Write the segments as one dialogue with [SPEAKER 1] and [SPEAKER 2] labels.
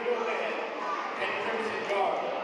[SPEAKER 1] go ahead and Crimson Guard.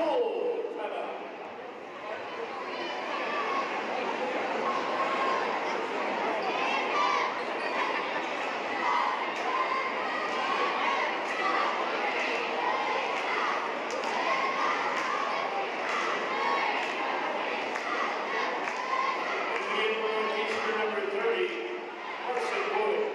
[SPEAKER 1] full timeout. Northeastern number 30, Carson Wood.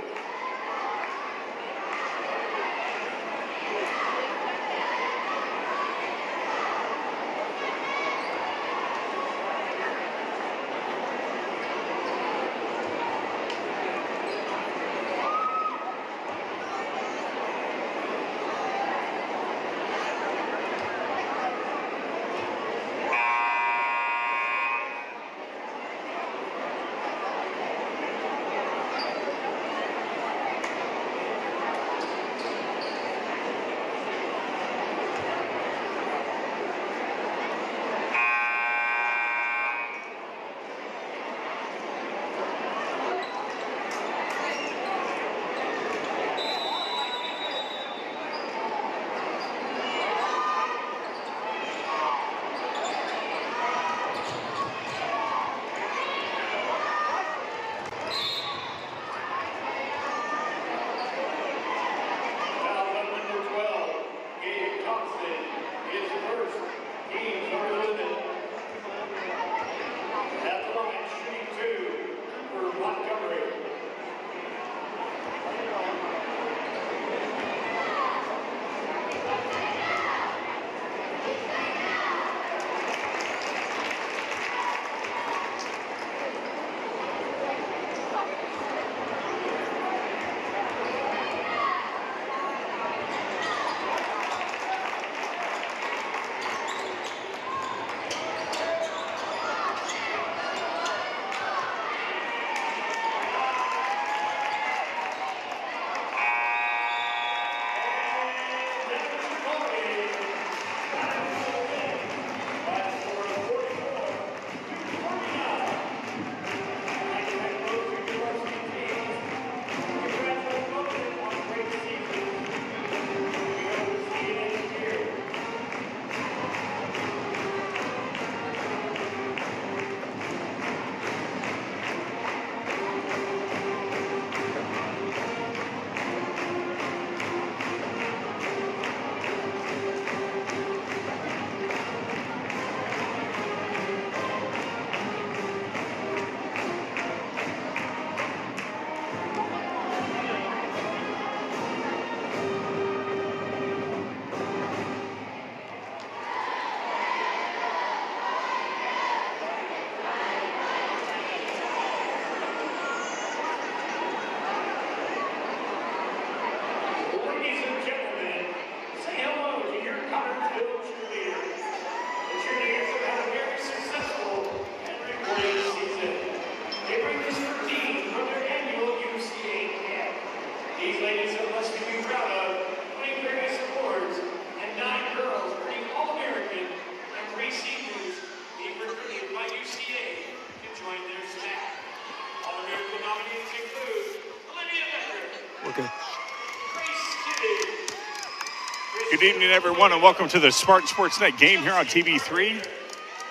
[SPEAKER 2] Good evening, everyone, and welcome to the Spartan Sportsnet game here on TV3.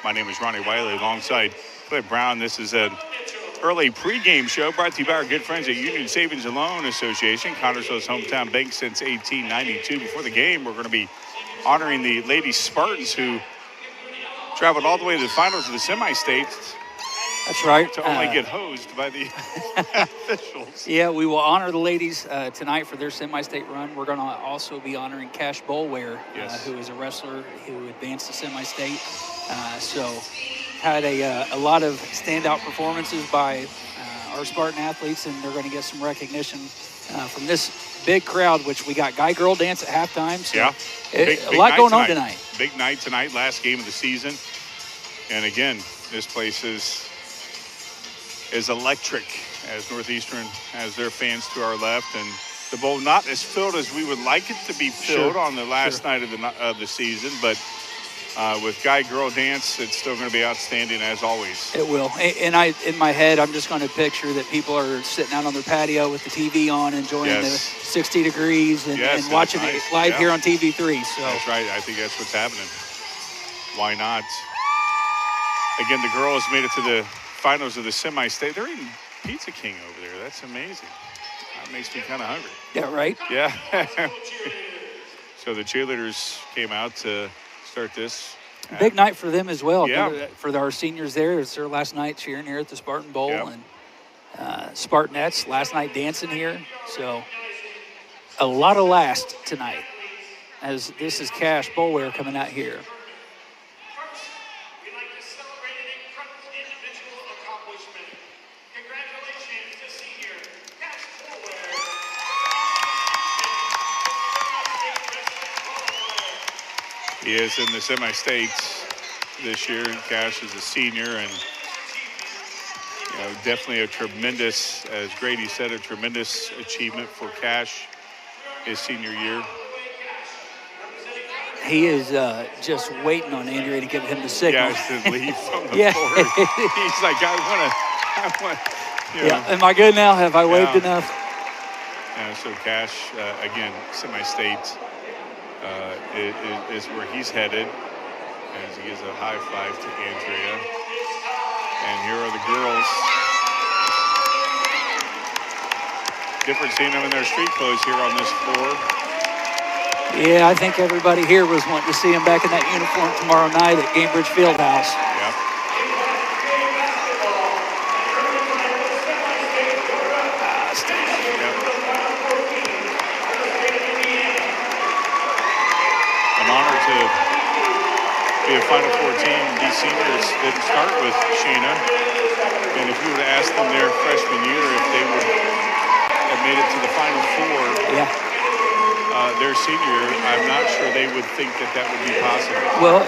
[SPEAKER 2] My name is Ronnie Wiley alongside Cliff Brown. This is an early pregame show brought to you by our good friends at Union Savings and Loan Association, Connersville's hometown bank since 1892. Before the game, we're going to be honoring the Lady Spartans who traveled all the way to the finals of the semi-states.
[SPEAKER 3] That's right.
[SPEAKER 2] To only get hosed by the officials.
[SPEAKER 3] Yeah, we will honor the ladies tonight for their semi-state run. We're going to also be honoring Cash Bolware, who is a wrestler who advanced to semi-state. So had a lot of standout performances by our Spartan athletes, and they're going to get some recognition from this big crowd, which we got guy-girl dance at halftime. So
[SPEAKER 2] yeah,
[SPEAKER 3] big lot going on tonight.
[SPEAKER 2] Big night tonight, last game of the season. And again, this place is electric as Northeastern has their fans to our left, and the bowl not as filled as we would like it to be filled on the last night of the season, but with guy-girl dance, it's still going to be outstanding as always.
[SPEAKER 3] It will. And in my head, I'm just going to picture that people are sitting out on their patio with the TV on, enjoying the 60 degrees and watching it live here on TV3. So
[SPEAKER 2] that's right. I think that's what's happening. why not? Again, the girls made it to the finals of the semi-state. They're eating Pizza King over there. That's amazing. That makes me kind of hungry.
[SPEAKER 3] Yeah, right?
[SPEAKER 2] Yeah. So the cheerleaders came out to start this.
[SPEAKER 3] Big night for them as well.
[SPEAKER 2] Yeah.
[SPEAKER 3] For our seniors there, it's their last night cheering here at the Spartan Bowl.
[SPEAKER 2] Yep.
[SPEAKER 3] And Spartanettes last night dancing here. So a lot of last tonight, as this is Cash Boulware coming out here.
[SPEAKER 1] First, we'd like to celebrate an incredible individual accomplishment. Congratulations to senior Cash Boulware.
[SPEAKER 2] He is in the semi-states this year. Cash is a senior, and definitely a tremendous, as Grady said, a tremendous achievement for Cash his senior year.
[SPEAKER 3] He is just waiting on Andrea to give him the signal.
[SPEAKER 2] Yeah, to leave from the
[SPEAKER 3] Yeah.
[SPEAKER 2] floor. He's like, I want.
[SPEAKER 3] Yeah, am I good now? Have I waved enough?
[SPEAKER 2] So Cash, again, semi-state is where he's headed, as he gives a high five to Andrea. And here are the girls. Different seeing them in their street clothes here on this floor.
[SPEAKER 3] Yeah, I think everybody here was wanting to see him back in that uniform tomorrow night at Gamebridge Fieldhouse.
[SPEAKER 2] Yep. An honor to be a Final Four team. These seniors didn't start with Shayna. And if you were to ask them their freshman year if they would have made it to the Final Four, their senior, I'm not sure they would think that would be possible.
[SPEAKER 3] Well,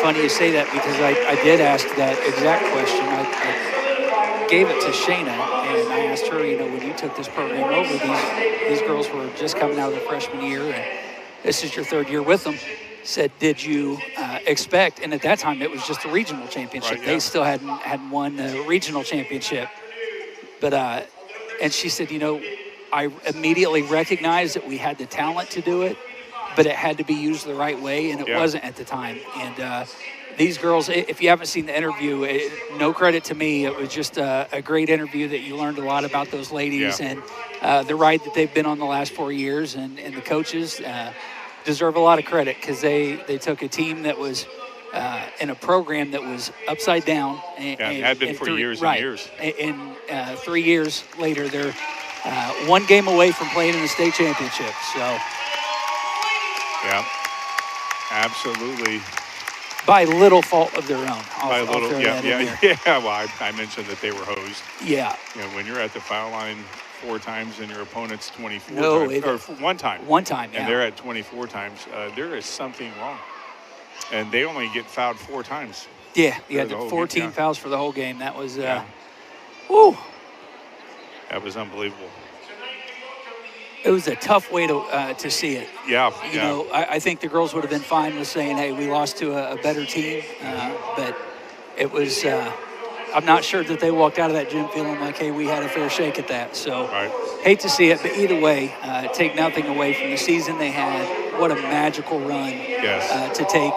[SPEAKER 3] funny you say that, because I did ask that exact question. I gave it to Shayna, and I asked her, when you took this program over, these girls were just coming out of their freshman year, and this is your third year with them. Said, did you expect? And at that time, it was just a regional championship.
[SPEAKER 2] Right, yeah.
[SPEAKER 3] They still hadn't won the regional championship. But and she said, I immediately recognized that we had the talent to do it, but it had to be used the right way, and it wasn't at the time. And these girls, if you haven't seen the interview, no credit to me. It was just a great interview that you learned a lot about those ladies and the ride that they've been on the last 4 years, and the coaches deserve a lot of credit, because they took a team that was in a program that was upside down. And
[SPEAKER 2] had been for years and years.
[SPEAKER 3] And 3 years later, they're one game away from playing in the state championship. So,
[SPEAKER 2] yeah, absolutely.
[SPEAKER 3] By little fault of their own.
[SPEAKER 2] By little, yeah. Well, I mentioned that they were hosed.
[SPEAKER 3] Yeah.
[SPEAKER 2] When you're at the foul line 4 times and your opponent's 24 times, or one time.
[SPEAKER 3] One time,
[SPEAKER 2] and they're at 24 times. There is something wrong. And they only get fouled 4 times.
[SPEAKER 3] Yeah,
[SPEAKER 2] The
[SPEAKER 3] 14 fouls for the whole game. That was, woo.
[SPEAKER 2] That was unbelievable.
[SPEAKER 3] It was a tough way to see it.
[SPEAKER 2] Yeah.
[SPEAKER 3] I think the girls would have been fine with saying, hey, we lost to a better team. But it was, I'm not sure that they walked out of that gym feeling like, hey, we had a fair shake at that. So hate to see it, but either way, take nothing away from the season they had. What a magical run to take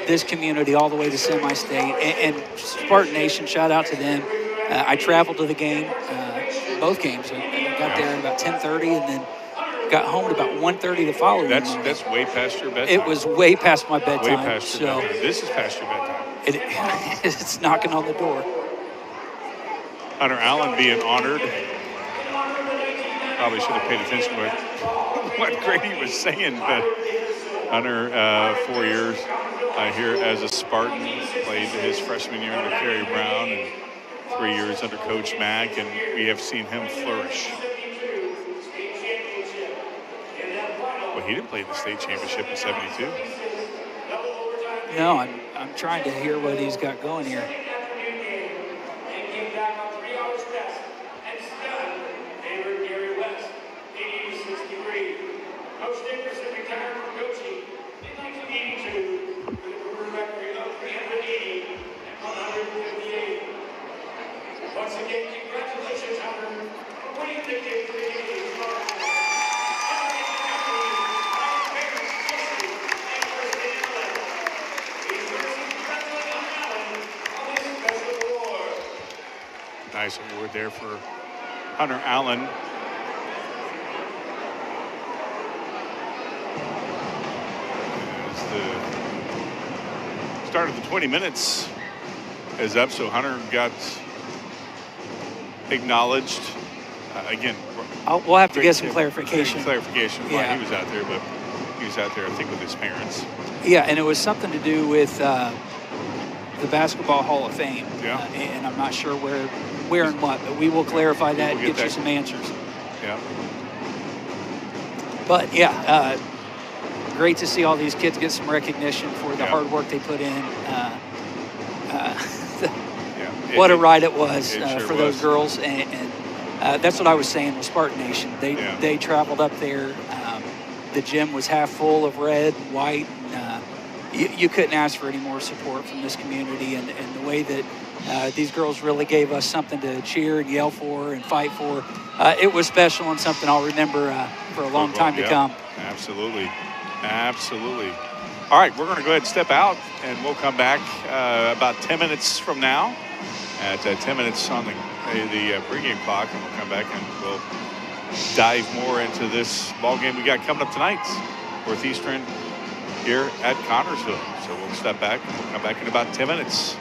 [SPEAKER 3] this community all the way to semi-state. And Spartan Nation, shout out to them. I traveled to the game, both games. I got there at about 10:30 and then got home at about 1:30 the following morning.
[SPEAKER 2] That's way past your bedtime.
[SPEAKER 3] It was way past my bedtime.
[SPEAKER 2] Way past your bedtime. This is past your bedtime.
[SPEAKER 3] It's knocking on the door.
[SPEAKER 2] Hunter Allen being honored. Probably should have paid attention to what Grady was saying, but Hunter, 4 years here as a Spartan, played his freshman year under Kerry Brown and 3 years under Coach Mack, and we have seen him flourish. Well, he didn't play the state championship in '72.
[SPEAKER 3] No, I'm trying to hear what he's got going here.
[SPEAKER 1] Once again, congratulations, Hunter, for winning the game for the game.
[SPEAKER 2] Nice award there for Hunter Allen. As the start of the 20 minutes is up, so Hunter got acknowledged. Again,
[SPEAKER 3] we'll have to get some clarification.
[SPEAKER 2] Clarification why he was out there, but he was out there, I think, with his parents.
[SPEAKER 3] Yeah, and it was something to do with the Basketball Hall of Fame.
[SPEAKER 2] Yeah.
[SPEAKER 3] And I'm not sure where and what, but we will clarify that and get you some answers.
[SPEAKER 2] Yeah.
[SPEAKER 3] But yeah, great to see all these kids get some recognition for the hard work they put in. What a ride it was for those girls, and that's what I was saying with Spartan Nation. They traveled up there. The gym was half full of red and white. And, you couldn't ask for any more support from this community, and the way that these girls really gave us something to cheer and yell for and fight for. It was special and something I'll remember for a long time to come.
[SPEAKER 2] Absolutely. All right, we're going to go ahead and step out, and we'll come back about 10 minutes from now. At 10 minutes on the pregame clock, and we'll come back and we'll dive more into this ball game we got coming up tonight. Northeastern here at Connorsville. So we'll step back and we'll come back in about 10 minutes.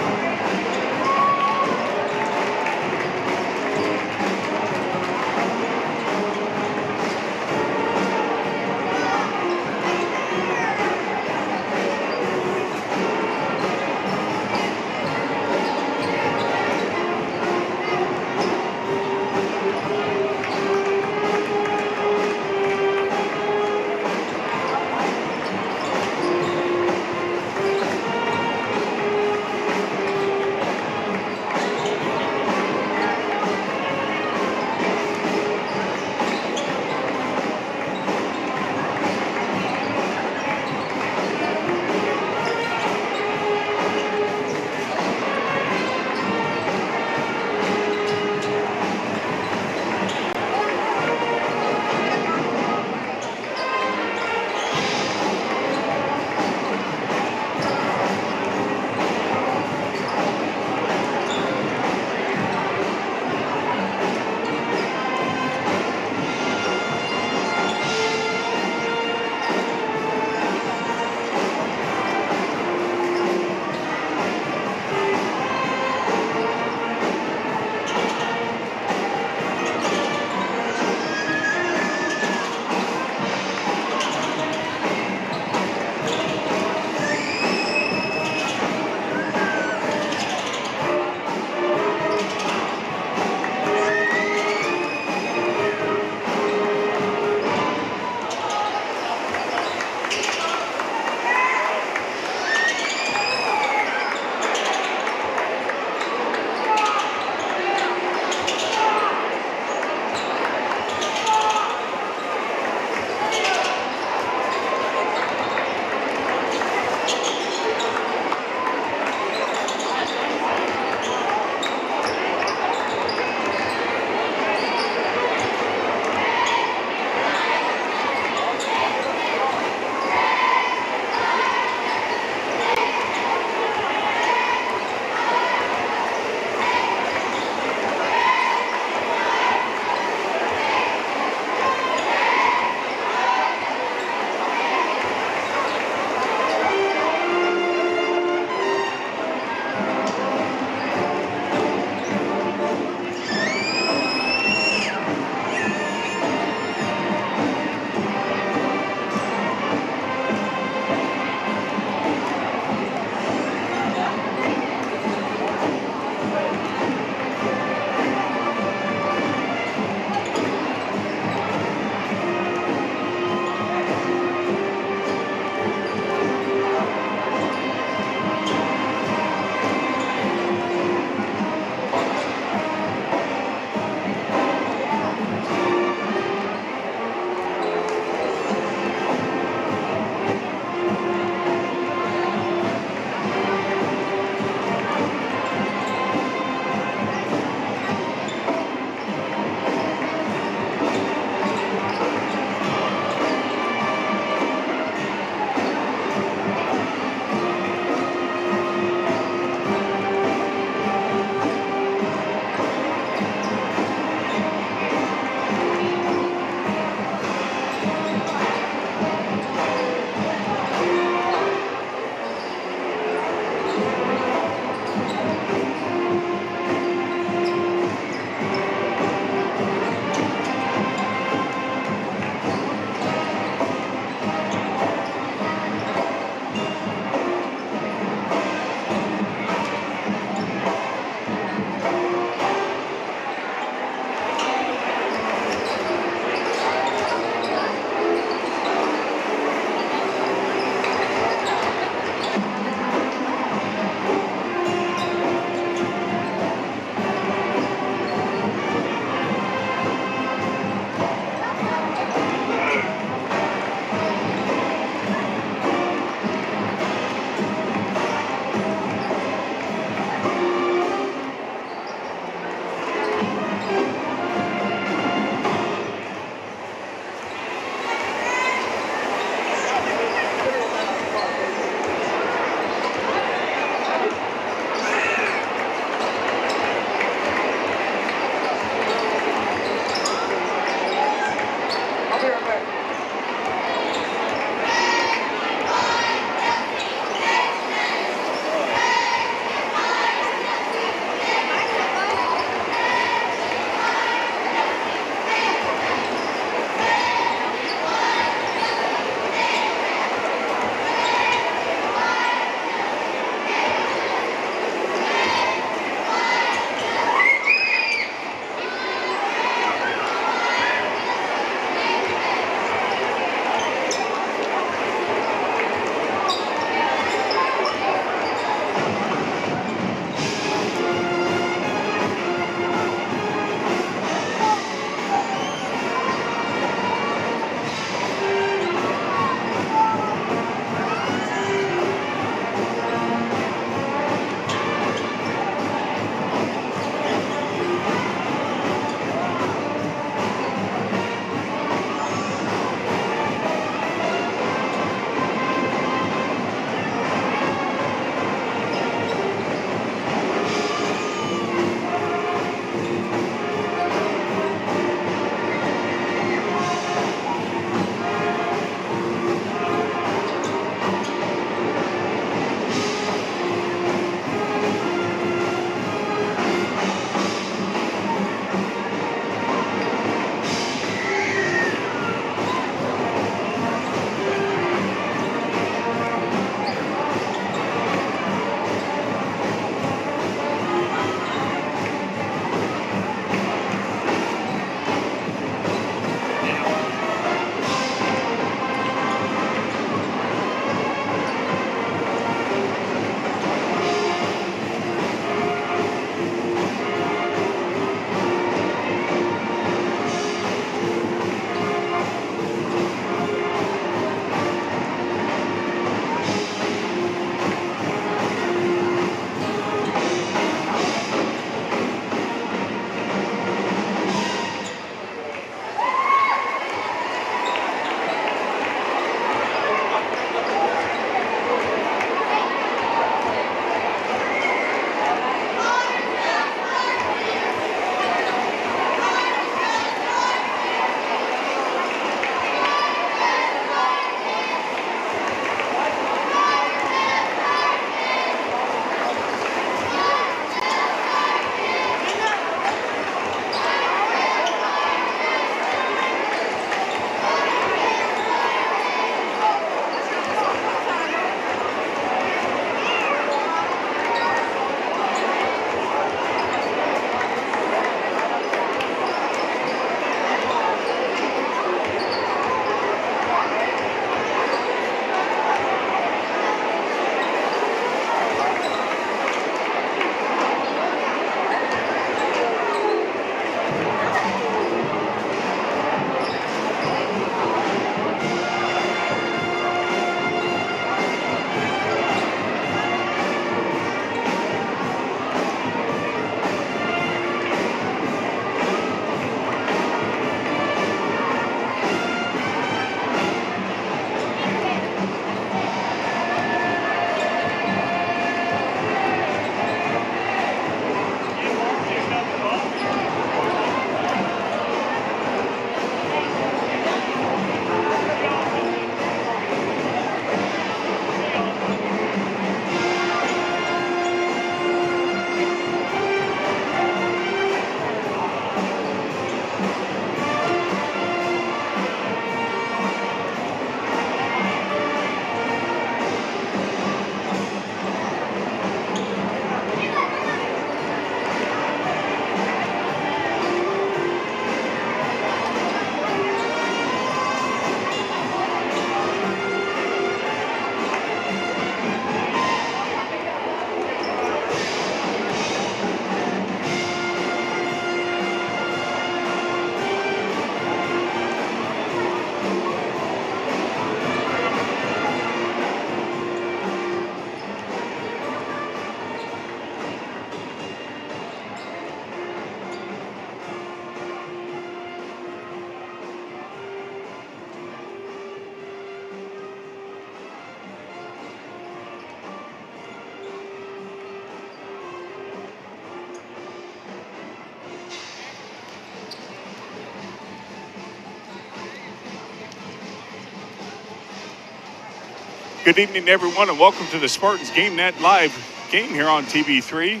[SPEAKER 2] Good evening, everyone, and welcome to the Spartans Game Net Live game here on TV3.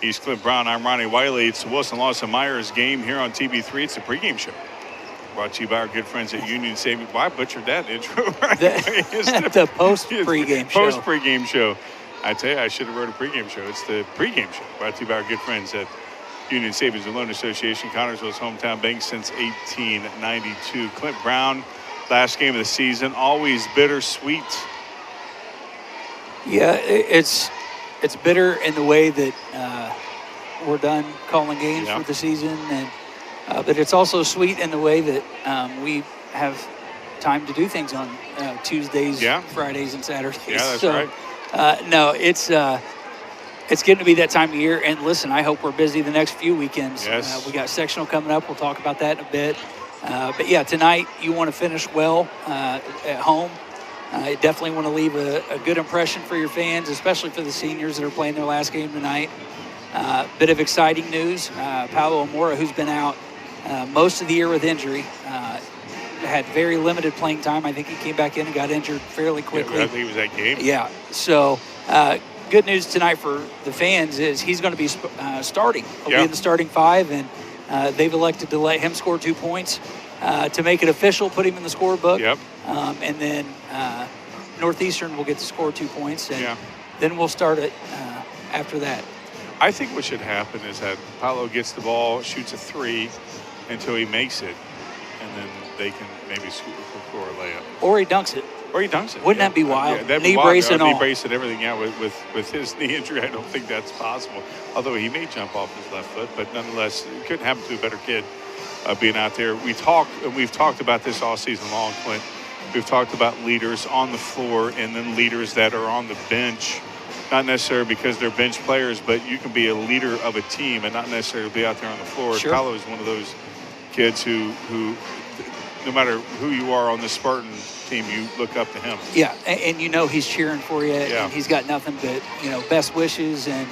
[SPEAKER 2] He's Cliff Brown. I'm Ronnie Wiley. It's the Wilson Lawson Myers game here on TV3. It's the pregame show. Brought to you by our good friends at Union Savings. Why butchered that intro? Right?
[SPEAKER 3] The post-pregame show.
[SPEAKER 2] Post-pregame show. I tell you, I should have wrote a pregame show. It's the pregame show. Brought to you by our good friends at Union Savings and Loan Association, Connersville's hometown bank since 1892. Clint Brown, last game of the season, always bittersweet.
[SPEAKER 3] Yeah, it's bitter in the way that we're done calling games for the season, and but it's also sweet in the way that we have time to do things on Tuesdays, Fridays, and Saturdays.
[SPEAKER 2] Yeah, that's
[SPEAKER 3] so,
[SPEAKER 2] right.
[SPEAKER 3] No, it's getting to be that time of year. And listen, I hope we're busy the next few weekends.
[SPEAKER 2] Yes.
[SPEAKER 3] We got sectional coming up. We'll talk about that in a bit. But yeah, tonight you want to finish well at home. You definitely want to leave a good impression for your fans, especially for the seniors that are playing their last game tonight. Bit of exciting news. Paolo Amora, who's been out most of the year with injury, had very limited playing time. I think he came back in and got injured fairly quickly.
[SPEAKER 2] Yeah, I think it was that game.
[SPEAKER 3] Yeah. So good news tonight for the fans is he's going to be starting. He'll be in the starting five, and they've elected to let him score 2 points to make it official, put him in the scorebook.
[SPEAKER 2] Yep.
[SPEAKER 3] And then Northeastern will get to score 2 points, and then we'll start it after that.
[SPEAKER 2] I think what should happen is that Paolo gets the ball, shoots a three until he makes it, and then they can maybe score a layup.
[SPEAKER 3] Or he dunks it. Wouldn't that be wild?
[SPEAKER 2] That'd
[SPEAKER 3] knee
[SPEAKER 2] be wild.
[SPEAKER 3] brace and all.
[SPEAKER 2] Knee brace and everything. Yeah, with his knee injury, I don't think that's possible. Although he may jump off his left foot, but nonetheless, it couldn't happen to a better kid being out there. We've talked about this all season long, Clint. We've talked about leaders on the floor and then leaders that are on the bench. Not necessarily because they're bench players, but you can be a leader of a team and not necessarily be out there on the floor.
[SPEAKER 3] Sure.
[SPEAKER 2] Paolo is one of those kids who, no matter who you are on the Spartan team, you look up to him.
[SPEAKER 3] Yeah, and you know he's cheering for you, and he's got nothing but best wishes, and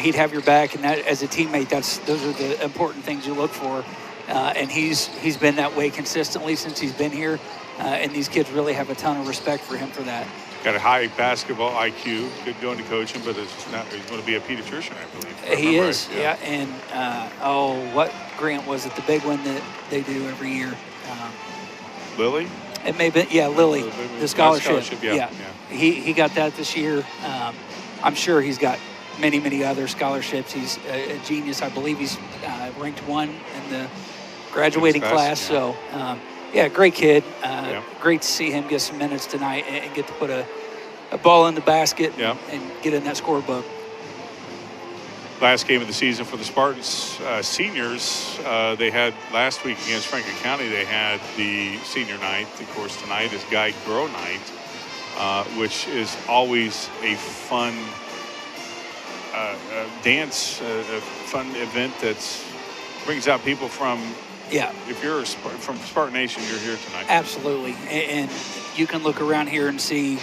[SPEAKER 3] he'd have your back. And that, as a teammate, those are the important things you look for. And he's been that way consistently since he's been here, and these kids really have a ton of respect for him for that.
[SPEAKER 2] Got a high basketball IQ, good going to coaching, but he's going to be a pediatrician, I believe.
[SPEAKER 3] He is, right. And what grant was it? The big one that they do every year.
[SPEAKER 2] Lily?
[SPEAKER 3] It may be, Lily, the scholarship.
[SPEAKER 2] Yeah.
[SPEAKER 3] He got that this year. I'm sure he's got many, many other scholarships. He's a genius. I believe he's ranked 1 in the graduating class.
[SPEAKER 2] Yeah.
[SPEAKER 3] So, great kid. Great to see him get some minutes tonight and get to put a ball in the basket and get in that scorebook.
[SPEAKER 2] Last game of the season for the Spartans seniors. They had last week against Franklin County, they had the senior night. Of course, tonight is guy girl night, which is always a fun dance, a fun event that brings out people from. Yeah. If you're from Spartan Nation, you're here tonight.
[SPEAKER 3] Absolutely. And you can look around here and see,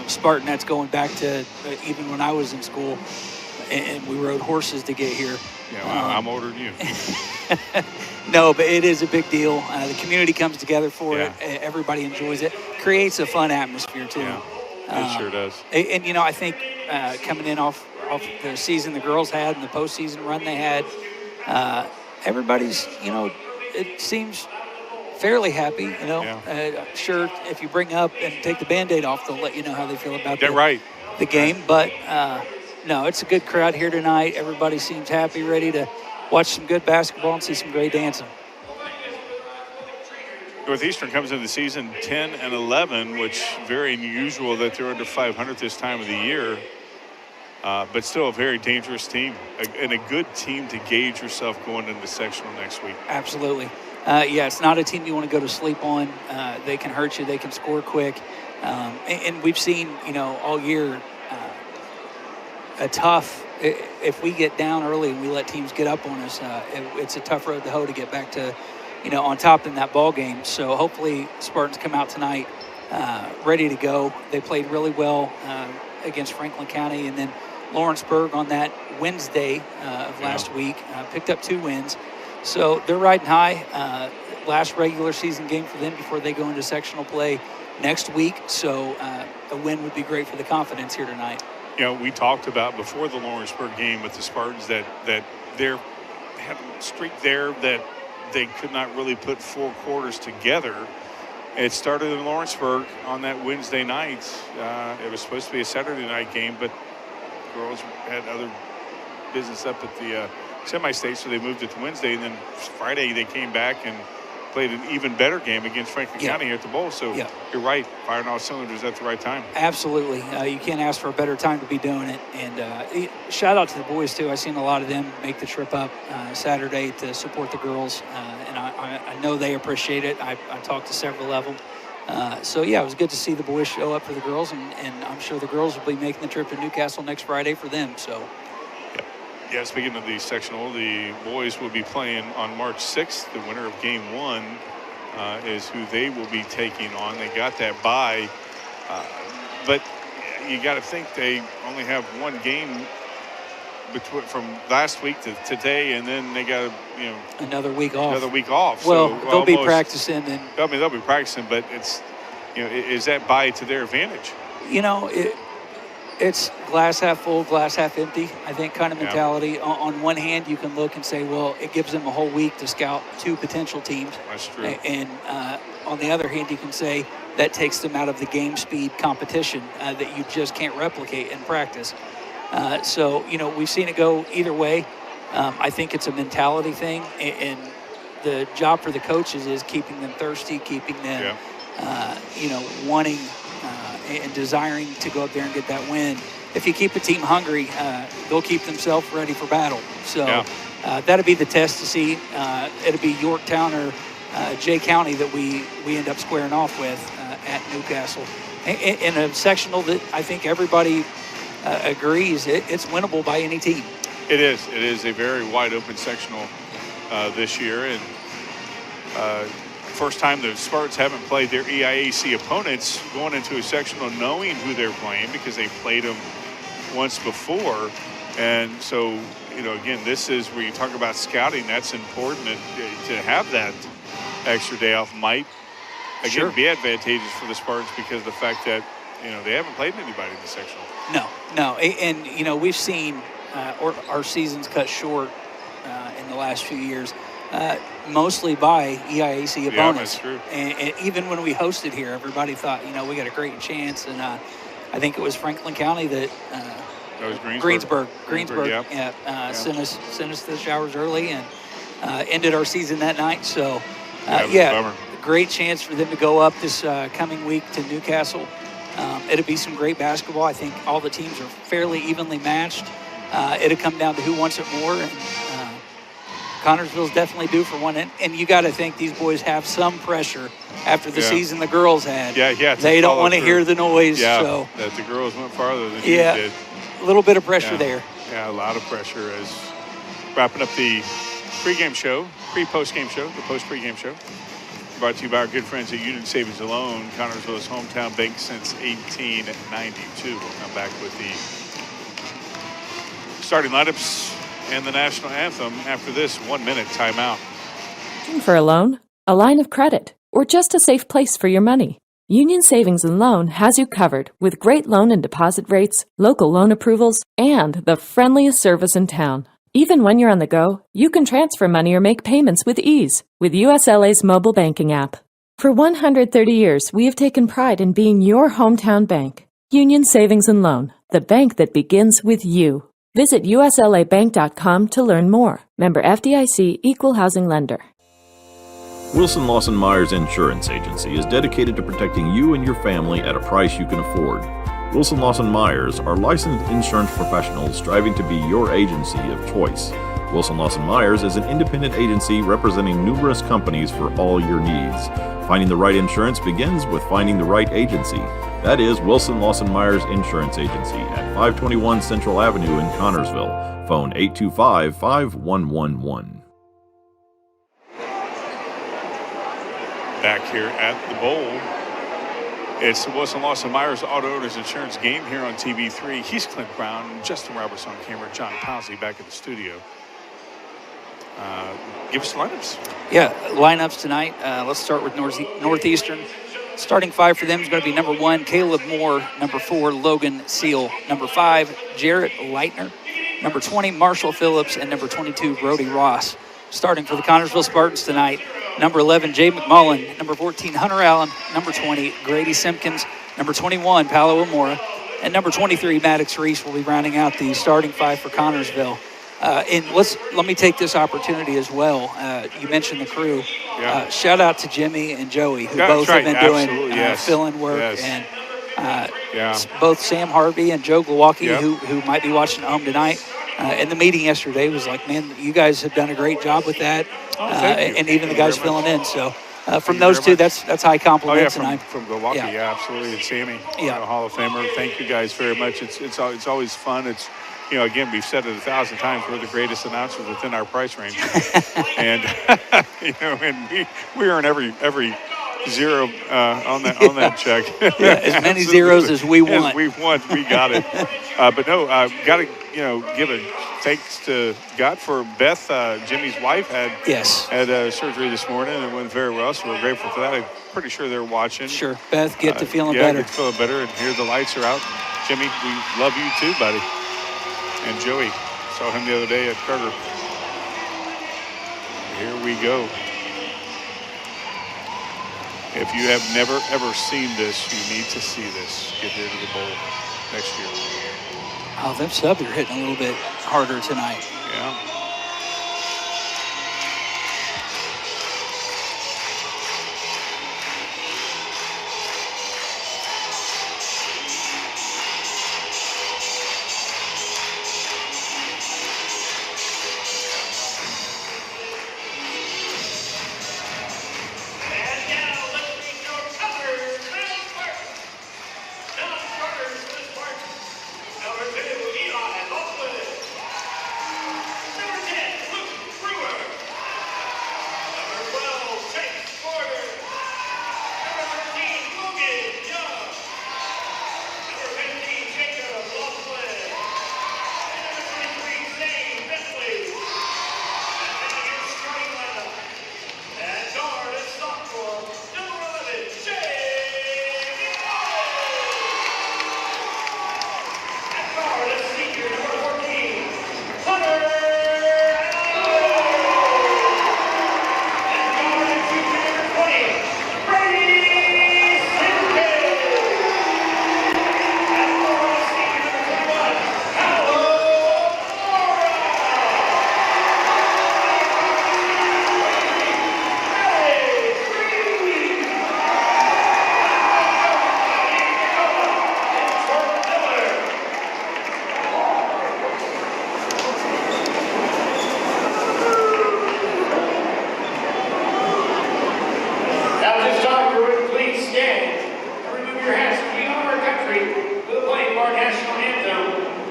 [SPEAKER 3] Spartan, that's going back to even when I was in school, and we rode horses to get here.
[SPEAKER 2] Yeah, I'm older than you.
[SPEAKER 3] No, but it is a big deal. The community comes together for it. Everybody enjoys it. Creates a fun atmosphere, too.
[SPEAKER 2] Yeah, it sure does.
[SPEAKER 3] And I think coming in off the season the girls had and the postseason run they had, everybody's, it seems fairly happy, sure, if you bring up and take the Band-Aid off, they'll let you know how they feel about the game. But, no, it's a good crowd here tonight. Everybody seems happy, ready to watch some good basketball and see some great dancing.
[SPEAKER 2] Northeastern comes into the season 10-11, which very unusual that they're under 500 this time of the year. But still a very dangerous team and a good team to gauge yourself going into sectional next week.
[SPEAKER 3] Absolutely. It's not a team you want to go to sleep on. They can hurt you. They can score quick. And we've seen, all year a tough, if we get down early and we let teams get up on us, it's a tough road to hoe to get back to, on top in that ball game. So hopefully Spartans come out tonight ready to go. They played really well against Franklin County, and then Lawrenceburg on that Wednesday of last week picked up 2 wins. So they're riding high. Last regular season game for them before they go into sectional play next week. So a win would be great for the confidence here tonight.
[SPEAKER 2] We talked about before the Lawrenceburg game with the Spartans that they're had a streak there that they could not really put 4 quarters together. It started in Lawrenceburg on that Wednesday night. It was supposed to be a Saturday night game, but girls had other business up at the semi-state, so they moved it to Wednesday. And then Friday they came back and played an even better game against Franklin County here at the Bowl. So you're right, firing all cylinders at the right time.
[SPEAKER 3] Absolutely. You can't ask for a better time to be doing it. And shout out to the boys, too. I've seen a lot of them make the trip up Saturday to support the girls. And I know they appreciate it. I talked to several of them. So, it was good to see the boys show up for the girls. And I'm sure the girls will be making the trip to Newcastle next Friday for them. So.
[SPEAKER 2] Yeah, speaking of the sectional, the boys will be playing on March 6th. The winner of game 1 is who they will be taking on. They got that bye, but you got to think they only have one game from last week to today, and then they got
[SPEAKER 3] another week off.
[SPEAKER 2] Well,
[SPEAKER 3] so they'll be practicing, and
[SPEAKER 2] they'll be practicing, but it's is that bye to their advantage?
[SPEAKER 3] It's glass half full, glass half empty, I think, kind of mentality. On one hand, you can look and say, well, it gives them a whole week to scout 2 potential teams.
[SPEAKER 2] That's true.
[SPEAKER 3] And on the other hand, you can say that takes them out of the game speed competition that you just can't replicate in practice. So, we've seen it go either way. I think it's a mentality thing. And the job for the coaches is keeping them thirsty, keeping them, wanting and desiring to go up there and get that win. If you keep a team hungry, they'll keep themselves ready for battle. So that'll be the test to see. It'll be Yorktown or Jay County that we end up squaring off with at Newcastle. In a sectional that I think everybody agrees it's winnable by any team.
[SPEAKER 2] It is. It is a very wide open sectional this year. And first time the Spartans haven't played their EIAC opponents going into a sectional knowing who they're playing because they played them once before. And so, again, this is where you talk about scouting. That's important to have that extra day off might, again, be advantageous for the Spartans because of the fact that, they haven't played anybody in the sectional.
[SPEAKER 3] No. And, we've seen our seasons cut short in the last few years. Mostly by EIAC opponents.
[SPEAKER 2] Yeah, that's true.
[SPEAKER 3] And even when we hosted here, everybody thought, we got a great chance. And I think it was Franklin County that
[SPEAKER 2] was
[SPEAKER 3] Greensburg,
[SPEAKER 2] sent
[SPEAKER 3] us to the showers early and ended our season that night. So, great chance for them to go up this coming week to Newcastle. It'll be some great basketball. I think all the teams are fairly evenly matched. It'll come down to who wants it more. And, Connorsville's definitely due for one. And you got to think these boys have some pressure after the season the girls had. They don't want to hear the noise. So
[SPEAKER 2] that the girls went farther than you did.
[SPEAKER 3] A little bit of pressure there.
[SPEAKER 2] Yeah, a lot of pressure as wrapping up the pregame show, post-game show, the post-pregame show. Brought to you by our good friends at Union Savings and Loan, Connorsville's hometown bank since 1892. We'll come back with the starting lineups and the national anthem after this 1-minute timeout.
[SPEAKER 4] Looking for a loan, a line of credit, or just a safe place for your money? Union Savings and Loan has you covered with great loan and deposit rates, local loan approvals, and the friendliest service in town. Even when you're on the go, you can transfer money or make payments with ease with USLA's mobile banking app. For 130 years, we have taken pride in being your hometown bank. Union Savings and Loan, the bank that begins with you. Visit uslabank.com to learn more. Member FDIC, Equal Housing Lender.
[SPEAKER 5] Wilson Lawson Myers Insurance Agency is dedicated to protecting you and your family at a price you can afford. Wilson Lawson Myers are licensed insurance professionals striving to be your agency of choice. Wilson Lawson Myers is an independent agency representing numerous companies for all your needs. Finding the right insurance begins with finding the right agency. That is Wilson Lawson Myers Insurance Agency at 521 Central Avenue in Connorsville. Phone 825-5111.
[SPEAKER 2] Back here at the Bowl, it's the Wilson Lawson Myers Auto Owners Insurance game here on TV3. He's Clint Brown, Justin Roberts on camera, John Pousley back at the studio. Give us the lineups.
[SPEAKER 3] Yeah, lineups tonight. Let's start with Northeastern. Starting 5 for them is going to be number 1, Caleb Moore. Number 4, Logan Seal. Number 5, Jarrett Leitner. Number 20, Marshall Phillips. And number 22, Brody Ross. Starting for the Connersville Spartans tonight, number 11, Jay McMullen. Number 14, Hunter Allen. Number 20, Grady Simpkins. Number 21, Paolo Amora. And number 23, Maddox Reese will be rounding out the starting 5 for Connersville. And let me take this opportunity as well. You mentioned the crew.
[SPEAKER 2] Yeah.
[SPEAKER 3] Shout out to Jimmy and Joey, who
[SPEAKER 2] Yeah,
[SPEAKER 3] both
[SPEAKER 2] that's
[SPEAKER 3] have
[SPEAKER 2] right.
[SPEAKER 3] been doing
[SPEAKER 2] Absolutely, yes.
[SPEAKER 3] fill-in work.
[SPEAKER 2] Yes.
[SPEAKER 3] And both Sam Harvey and Joe Glowacki,
[SPEAKER 2] Yep.
[SPEAKER 3] who might be watching at home tonight. In the meeting yesterday was like, man, you guys have done a great job with that.
[SPEAKER 2] Thank you.
[SPEAKER 3] And even the
[SPEAKER 2] Thank you
[SPEAKER 3] guys
[SPEAKER 2] very
[SPEAKER 3] filling in. So from
[SPEAKER 2] you
[SPEAKER 3] those
[SPEAKER 2] very
[SPEAKER 3] two,
[SPEAKER 2] much.
[SPEAKER 3] that's high compliments.
[SPEAKER 2] From Milwaukee, yeah, absolutely. And Sammy,
[SPEAKER 3] Yeah.
[SPEAKER 2] Hall of Famer. Thank you guys very much. It's always fun. It's, again, we've said it 1,000 times. We're the greatest announcers within our price range, and and we earn every zero on that check.
[SPEAKER 3] As many zeros as we want.
[SPEAKER 2] As we want, we got it. But no, got to give a thanks to God for Beth, Jimmy's wife, had surgery this morning and it went very well. So we're grateful for that. I'm pretty sure they're watching.
[SPEAKER 3] Sure, Beth, get to feeling better.
[SPEAKER 2] Get to feeling better, and here the lights are out. Jimmy, we love you too, buddy. And Joey, saw him the other day at Kroger. Here we go. If you have never, ever seen this, you need to see this. Get here to the bowl next year.
[SPEAKER 3] Oh, them subs are hitting a little bit harder tonight.
[SPEAKER 2] Yeah.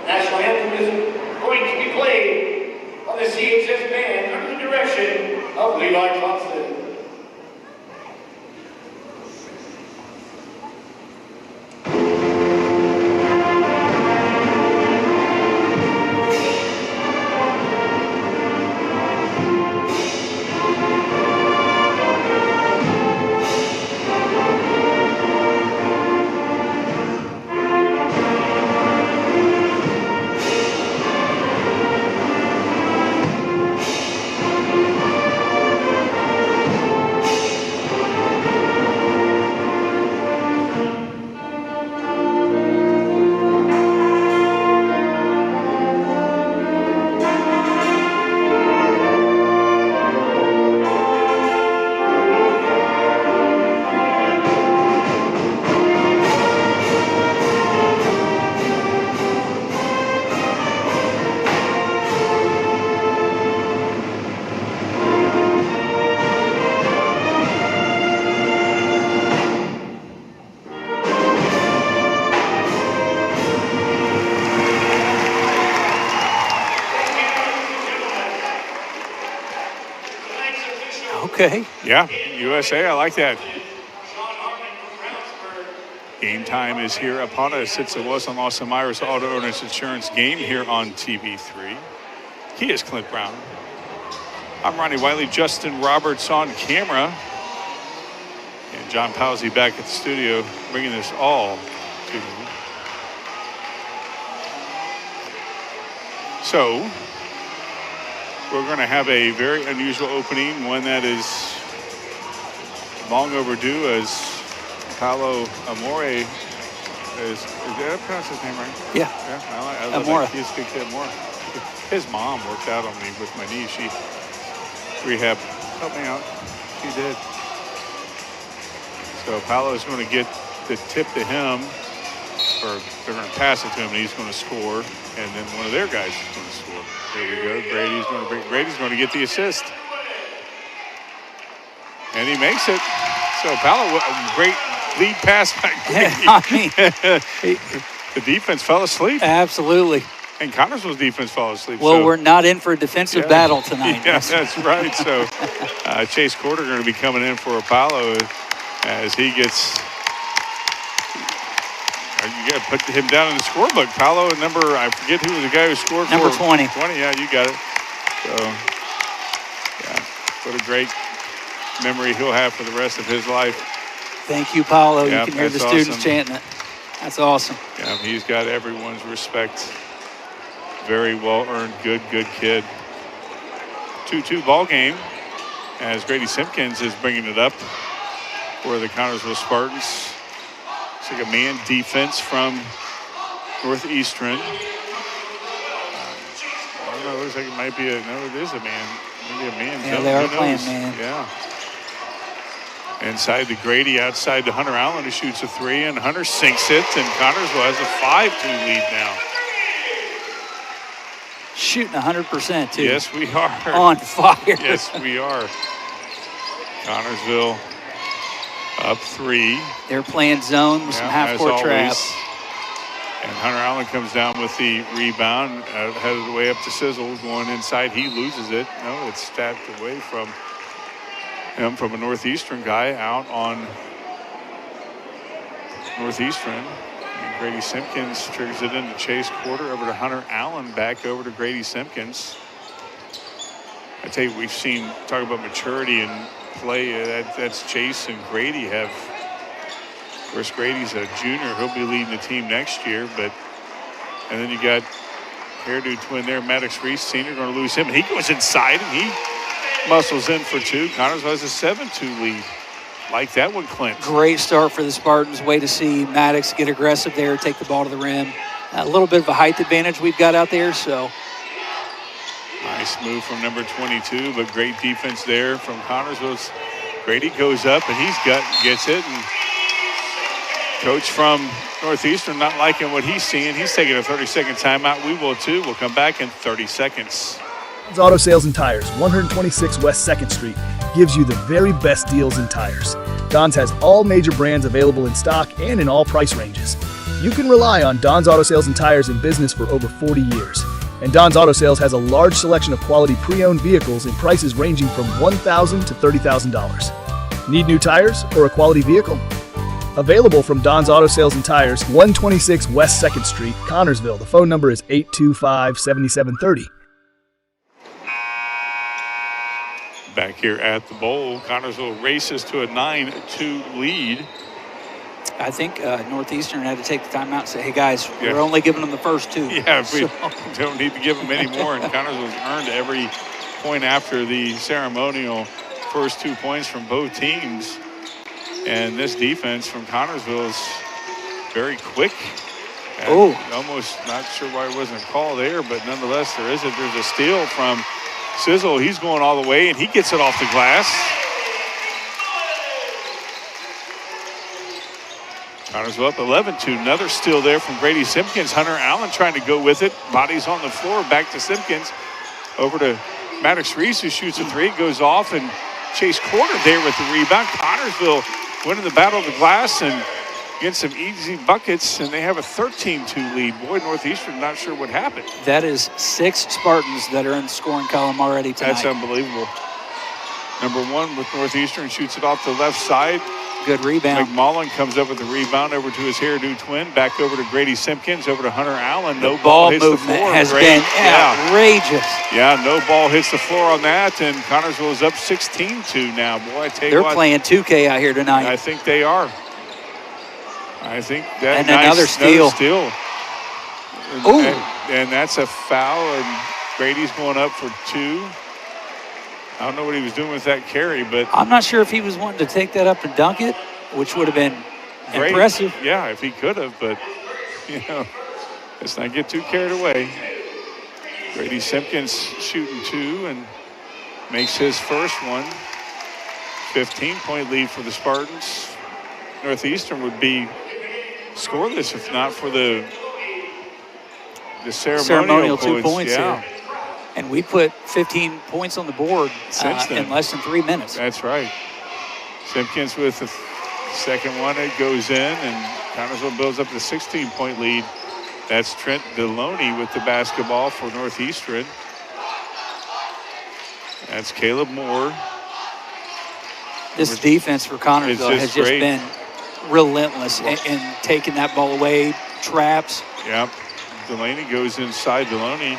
[SPEAKER 1] National anthem is going to be played by the CHS band under the direction of Levi Thompson.
[SPEAKER 3] Okay.
[SPEAKER 2] Yeah, USA, I like that. Game time is here upon us. It's the Wilson Lawson Myers Auto Owners Insurance game here on TV3. He is Clint Brown. I'm Ronnie Wiley. Justin Roberts on camera. And John Powsey back at the studio bringing this all to you. So we're going to have a very unusual opening, one that is long overdue, as Paolo Amore is did I pronounce his name right?
[SPEAKER 3] Yeah.
[SPEAKER 2] I love
[SPEAKER 3] Amore.
[SPEAKER 2] that. He's a good kid, Amore. His mom worked out on me with my knee. She rehab helped me out. She did. So Paolo's going to get the tip to him, or they're going to pass it to him, and he's going to score. And then one of their guys is going to score. There we go. Brady's going to get the assist. And he makes it. So Paolo, a great lead pass by Grady. The defense fell asleep.
[SPEAKER 3] Absolutely.
[SPEAKER 2] And Connersville's defense fell asleep.
[SPEAKER 3] Well,
[SPEAKER 2] so
[SPEAKER 3] we're not in for a defensive battle tonight.
[SPEAKER 2] Yeah, that's right. So Chase Corder going to be coming in for Apollo as he gets. You got to put him down in the scorebook. Paolo, I forget who was the guy who scored
[SPEAKER 3] number
[SPEAKER 2] for
[SPEAKER 3] 20.
[SPEAKER 2] 20, yeah, you got it. So, yeah, what a great memory he'll have for the rest of his life.
[SPEAKER 3] Thank you, Paolo.
[SPEAKER 2] Yeah,
[SPEAKER 3] you can hear the
[SPEAKER 2] that's
[SPEAKER 3] students
[SPEAKER 2] awesome.
[SPEAKER 3] chanting it. That's awesome.
[SPEAKER 2] Yeah, he's got everyone's respect. Very well-earned, good kid. 2-2 ball game as Grady Simpkins is bringing it up for the Connersville Spartans. It's like a man defense from Northeastern. I don't know, it looks like it might be it is a man. Maybe a man.
[SPEAKER 3] Yeah, they are playing man.
[SPEAKER 2] Yeah. Inside to Grady, outside to Hunter Allen, who shoots a three, and Hunter sinks it, and Connersville has a 5-2 lead now.
[SPEAKER 3] Shooting 100% too.
[SPEAKER 2] Yes, we are.
[SPEAKER 3] On fire.
[SPEAKER 2] Yes, we are. Connersville up 3.
[SPEAKER 3] They're playing zone with some half-court traps.
[SPEAKER 2] And Hunter Allen comes down with the rebound, headed away up to Sizzle, going inside. He loses it. No, it's tapped away from him, from a Northeastern guy out on Northeastern. And Grady Simpkins triggers it into Chase Porter, over to Hunter Allen, back over to Grady Simpkins. I tell you, we've seen, talk about maturity and play, that's Chase and Grady have. Of course, Grady's a junior. He'll be leading the team next year. And then you got hairdo twin there, Maddox Reese, senior, going to lose him. He goes inside, and he muscles in for 2. Connersville has a 7-2 lead. Like that one, Clint.
[SPEAKER 3] Great start for the Spartans. Way to see Maddox get aggressive there, take the ball to the rim. A little bit of a height advantage we've got out there, so.
[SPEAKER 2] Nice move from number 22, but great defense there from Connersville. Grady goes up, and gets it. And coach from Northeastern not liking what he's seeing. He's taking a 30-second timeout. We will too. We'll come back in 30 seconds.
[SPEAKER 6] Don's Auto Sales and Tires, 126 West 2nd Street, gives you the very best deals in tires. Don's has all major brands available in stock and in all price ranges. You can rely on Don's Auto Sales and Tires in business for over 40 years. And Don's Auto Sales has a large selection of quality pre-owned vehicles in prices ranging from $1,000 to $30,000. Need new tires or a quality vehicle? Available from Don's Auto Sales and Tires, 126 West 2nd Street, Connersville. The phone number is 825-7730.
[SPEAKER 2] Back here at the bowl, Connersville races to a 9-2 lead.
[SPEAKER 3] I think Northeastern had to take the timeout and say, hey, guys, we're only giving them the first 2.
[SPEAKER 2] Yeah, we don't need to give them any more. And Connersville's earned every point after the ceremonial first 2 points from both teams. And this defense from Connersville is very quick. Almost not sure why it wasn't a call there, but nonetheless, there's a steal from Sizzle. He's going all the way, and he gets it off the glass. Connersville up 11-2. Another steal there from Grady Simpkins. Hunter Allen trying to go with it. Bodies on the floor. Back to Simpkins. Over to Maddox Reese, who shoots a 3. Goes off, and Chase Corder there with the rebound. Connersville winning the battle of the glass and get some easy buckets, and they have a 13-2 lead. Boy, Northeastern not sure what happened.
[SPEAKER 3] That is 6 Spartans that are in the scoring column already tonight.
[SPEAKER 2] That's unbelievable. Number 1 with Northeastern shoots it off the left side.
[SPEAKER 3] Good rebound.
[SPEAKER 2] McMullen comes up with the rebound over to his hairdo twin. Back over to Grady Simpkins, over to Hunter Allen. No
[SPEAKER 3] Ball
[SPEAKER 2] hits the
[SPEAKER 3] movement
[SPEAKER 2] floor.
[SPEAKER 3] has
[SPEAKER 2] Great.
[SPEAKER 3] been outrageous.
[SPEAKER 2] Yeah, no ball hits the floor on that, and Connorsville is up 16-2 now. Boy, I tell you
[SPEAKER 3] They're
[SPEAKER 2] what,
[SPEAKER 3] playing 2K out here tonight.
[SPEAKER 2] I think they are. I think that
[SPEAKER 3] And another steal. Ooh.
[SPEAKER 2] And that's a foul, and Grady's going up for 2. I don't know what he was doing with that carry, but
[SPEAKER 3] I'm not sure if he was wanting to take that up and dunk it, which would have been
[SPEAKER 2] great.
[SPEAKER 3] impressive.
[SPEAKER 2] Yeah, if he could have, but, let's not get too carried away. Grady Simpkins shooting 2 and makes his first one. 15-point lead for the Spartans. Northeastern would be scoreless if not for the ceremonial
[SPEAKER 3] 2 points
[SPEAKER 2] yeah.
[SPEAKER 3] here. And we put 15 points on the board in less than 3 minutes.
[SPEAKER 2] That's right. Simpkins with the second one. It goes in, and Connorsville builds up the 16-point lead. That's Trent Deloney with the basketball for Northeastern. That's Caleb Moore.
[SPEAKER 3] This defense for Connorsville has just
[SPEAKER 2] great.
[SPEAKER 3] been relentless in taking that ball away, traps.
[SPEAKER 2] Yep. Delaney goes inside Deloney,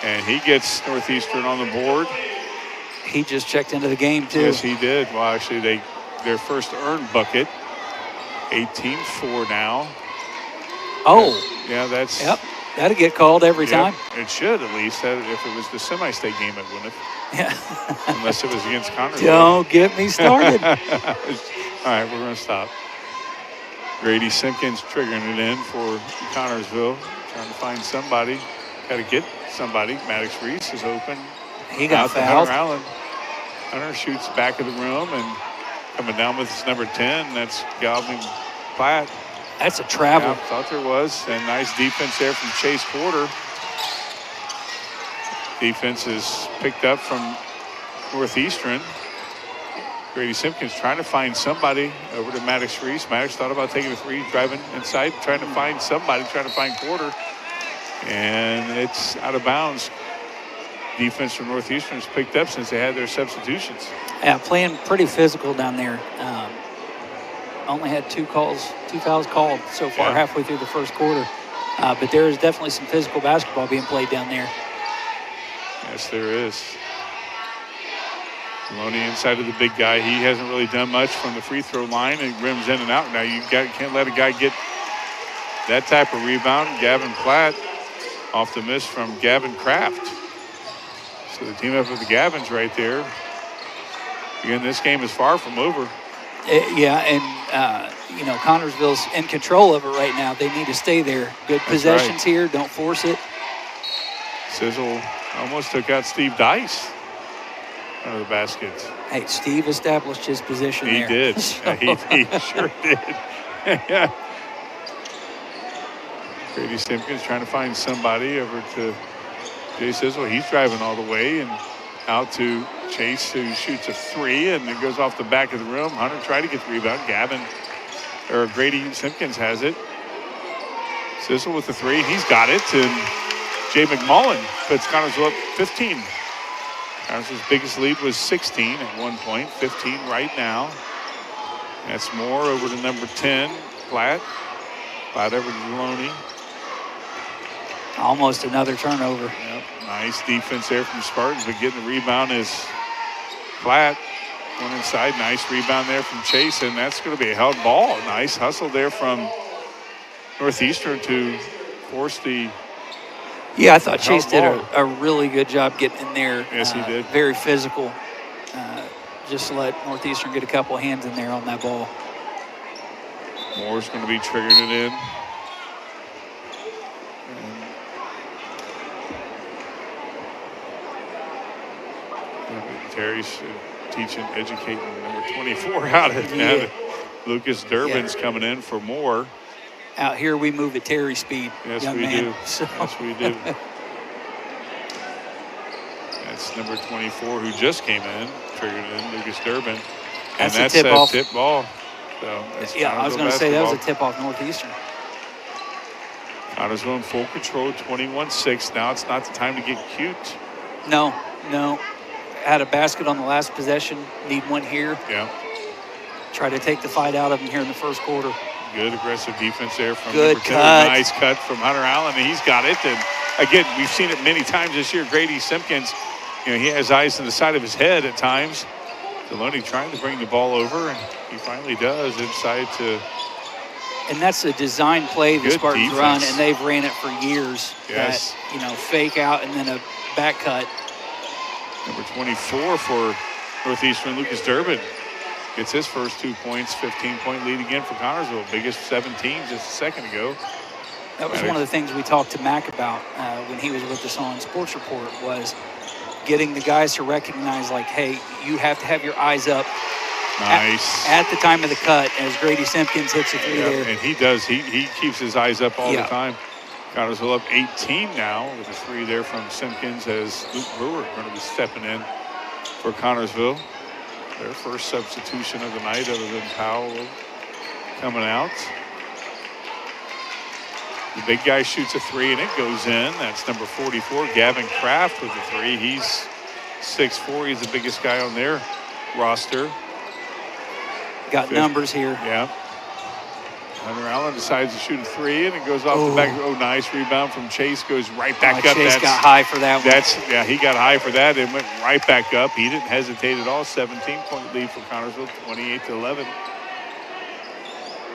[SPEAKER 2] and he gets Northeastern on the board.
[SPEAKER 3] He just checked into the game, too.
[SPEAKER 2] Yes, he did. Well, actually, their first earned bucket. 18-4 now.
[SPEAKER 3] Oh.
[SPEAKER 2] Yeah, that's...
[SPEAKER 3] Yep. That'd get called every time.
[SPEAKER 2] It should, at least. If it was the semi-state game, it wouldn't have.
[SPEAKER 3] Yeah.
[SPEAKER 2] Unless it was against Connorsville.
[SPEAKER 3] Don't get me started.
[SPEAKER 2] All right, we're going to stop. Grady Simpkins triggering it in for Connorsville. Trying to find somebody. Got to get somebody. Maddox Reese is open.
[SPEAKER 3] He got
[SPEAKER 2] out to
[SPEAKER 3] fouled.
[SPEAKER 2] Hunter Allen. Hunter shoots back of the room and coming down with his number 10. That's Galvin Platt.
[SPEAKER 3] That's a travel.
[SPEAKER 2] Yeah, thought there was. And nice defense there from Chase Porter. Defense is picked up from Northeastern. Grady Simpkins trying to find somebody over to Maddox Reese. Maddox thought about taking a 3, driving inside, trying to find somebody, trying to find Porter. And it's out of bounds. Defense from Northeastern has picked up since they had their substitutions.
[SPEAKER 3] Yeah, playing pretty physical down there. Only had 2 fouls called so far halfway through the first quarter. But there is definitely some physical basketball being played down there.
[SPEAKER 2] Yes, there is. Maloney inside of the big guy. He hasn't really done much from the free throw line and rims in and out. Now you can't let a guy get that type of rebound. Gavin Platt off the miss from Gavin Kraft. So the team up with the Gavins right there. Again, this game is far from over.
[SPEAKER 3] Connorsville's in control of it right now. They need to stay there. Good possessions here. Don't force it.
[SPEAKER 2] Sizzle almost took out Steve Dice out of the baskets.
[SPEAKER 3] Hey, Steve established his position
[SPEAKER 2] He
[SPEAKER 3] there.
[SPEAKER 2] did. He sure did. Yeah. Grady Simpkins trying to find somebody over to Jay Sizzle. He's driving all the way and out to Chase, who shoots a 3 and it goes off the back of the room. Hunter tried to get the rebound. Grady Simpkins has it. Sizzle with the 3. He's got it. And Jay McMullen puts Connorsville up 15. Connorsville's biggest lead was 16 at one point. 15 right now. That's Moore over to number 10, Platt. Platt over to Deloney.
[SPEAKER 3] Almost another turnover.
[SPEAKER 2] Yep. Nice defense there from Spartans, but getting the rebound is Platt. One inside, nice rebound there from Chase, and that's going to be a held ball. Nice hustle there from Northeastern to force the...
[SPEAKER 3] Yeah, I thought Chase did a really good job getting in there.
[SPEAKER 2] Yes, he did.
[SPEAKER 3] Very physical. Just to let Northeastern get a couple hands in there on that ball.
[SPEAKER 2] Moore's going to be triggering it in. Terry's teaching, educating number 24 how to Lucas Durbin's coming in for Moore.
[SPEAKER 3] Out here we move at Terry speed.
[SPEAKER 2] Yes,
[SPEAKER 3] young
[SPEAKER 2] we
[SPEAKER 3] man.
[SPEAKER 2] do.
[SPEAKER 3] So.
[SPEAKER 2] Yes, we do. That's number 24 who just came in, triggered in, Lucas Durbin. And
[SPEAKER 3] that's a tip-off.
[SPEAKER 2] Tip ball. So
[SPEAKER 3] I was going to say that was a tip-off Northeastern.
[SPEAKER 2] Connorsville in full control, 21-6. Now it's not the time to get cute.
[SPEAKER 3] No. Had a basket on the last possession. Need one here.
[SPEAKER 2] Yeah.
[SPEAKER 3] try to take the fight out of him here in the first quarter.
[SPEAKER 2] Good aggressive defense there from
[SPEAKER 3] Good
[SPEAKER 2] number 10.
[SPEAKER 3] cut.
[SPEAKER 2] Nice cut from Hunter Allen, and he's got it. And again, we've seen it many times this year. Grady Simpkins, he has eyes to the side of his head at times. Deloney trying to bring the ball over, and he finally does inside to.
[SPEAKER 3] And that's a design play the
[SPEAKER 2] Good
[SPEAKER 3] Spartans
[SPEAKER 2] defense.
[SPEAKER 3] run, and they've ran it for years.
[SPEAKER 2] Yes.
[SPEAKER 3] That, fake out and then a back cut.
[SPEAKER 2] Number 24 for Northeastern, Lucas Durbin, gets his first 2 points, 15-point lead again for Connorsville. Biggest 17 just a second ago.
[SPEAKER 3] That was one of the things we talked to Mac about when he was with us on Sports Report, was getting the guys to recognize, like, hey, you have to have your eyes up.
[SPEAKER 2] Nice.
[SPEAKER 3] At the time of the cut, as Grady Simpkins hits a three there.
[SPEAKER 2] And he does. He keeps his eyes up all the time. Connorsville up 18 now with a three there from Simpkins, as Luke Brewer going to be stepping in for Connorsville. Their first substitution of the night other than Powell coming out. The big guy shoots a three and it goes in. That's number 44, Gavin Kraft with the three. He's 6'4". He's the biggest guy on their roster.
[SPEAKER 3] Got numbers here.
[SPEAKER 2] Yeah. Hunter Allen decides to shoot a three, and it goes off the back. Oh, nice rebound from Chase. Goes right back up.
[SPEAKER 3] Chase got high for that one.
[SPEAKER 2] He got high for that and went right back up. He didn't hesitate at all. 17-point lead for Connorsville, 28-11.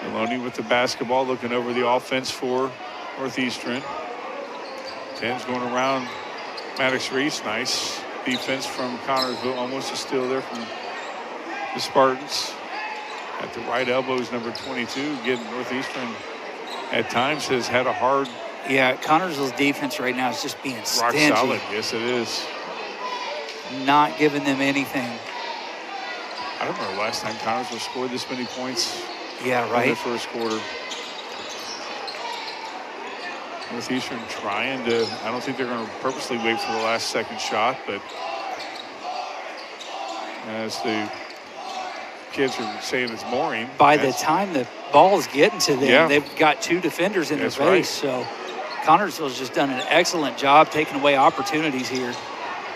[SPEAKER 2] Maloney with the basketball, looking over the offense for Northeastern. 10's going around Maddox Reese. Nice defense from Connorsville. Almost a steal there from the Spartans. At the right elbows, number 22. Again, Northeastern at times has had a hard.
[SPEAKER 3] Yeah, Connorsville's defense right now is just being
[SPEAKER 2] rock
[SPEAKER 3] stingy.
[SPEAKER 2] solid. Yes, it is.
[SPEAKER 3] Not giving them anything.
[SPEAKER 2] I don't remember last time Connorsville scored this many points.
[SPEAKER 3] Yeah, right.
[SPEAKER 2] In the first quarter. Northeastern trying to. I don't think they're going to purposely wait for the last second shot, but as the kids are saying it's boring.
[SPEAKER 3] By the time the ball's getting to them, they've got two defenders in their face.
[SPEAKER 2] Right.
[SPEAKER 3] So Connorsville's just done an excellent job taking away opportunities here.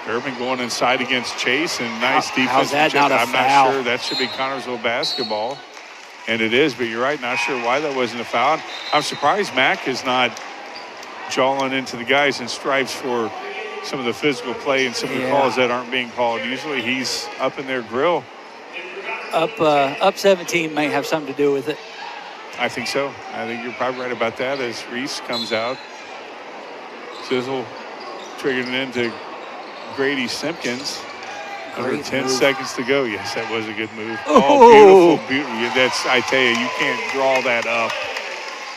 [SPEAKER 2] Durbin going inside against Chase, and nice defense.
[SPEAKER 3] How's that not a
[SPEAKER 2] I'm
[SPEAKER 3] foul?
[SPEAKER 2] not sure. That should be Connorsville basketball. And it is, but you're right. Not sure why that wasn't a foul. I'm surprised Mack is not jawing into the guys and strives for some of the physical play and some of the calls that aren't being called. Usually he's up in their grill.
[SPEAKER 3] Up 17 may have something to do with it.
[SPEAKER 2] I think so. I think you're probably right about that as Reese comes out. Sizzle triggering it into Grady Simpkins. Under 10 seconds to go. Yes, that was a good move. Oh, beautiful. That's, I tell you, you can't draw that up.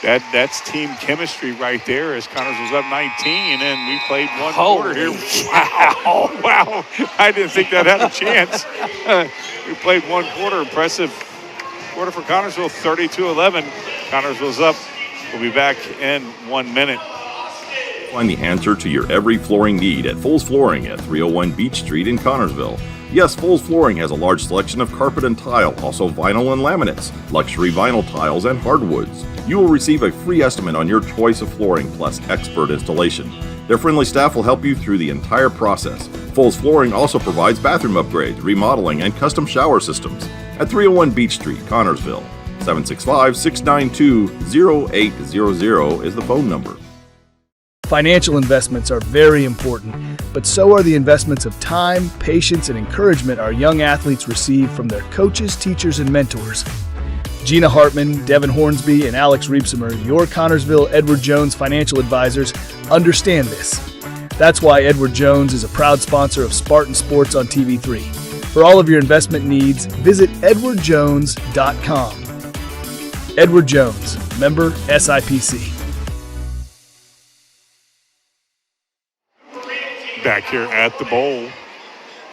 [SPEAKER 2] That's team chemistry right there as Connorsville's up 19, and we played one quarter here. Wow. Wow. I didn't think that had a chance. We played one quarter. Impressive quarter for Connorsville, 32-11. Connorsville's up. We'll be back in 1 minute.
[SPEAKER 5] Find the answer to your every flooring need at Foles Flooring at 301 Beach Street in Connorsville. Yes, Foles Flooring has a large selection of carpet and tile, also vinyl and laminates, luxury vinyl tiles, and hardwoods. You will receive a free estimate on your choice of flooring plus expert installation. Their friendly staff will help you through the entire process. Foles Flooring also provides bathroom upgrades, remodeling, and custom shower systems at 301 Beach Street, Connorsville. 765-692-0800 is the phone number.
[SPEAKER 6] Financial investments are very important, but so are the investments of time, patience, and encouragement our young athletes receive from their coaches, teachers, and mentors. Gina Hartman, Devin Hornsby, and Alex Reepsimer, your Connorsville Edward Jones financial advisors, understand this. That's why Edward Jones is a proud sponsor of Spartan Sports on TV3. For all of your investment needs, visit edwardjones.com. Edward Jones, member SIPC.
[SPEAKER 2] Back here at the bowl.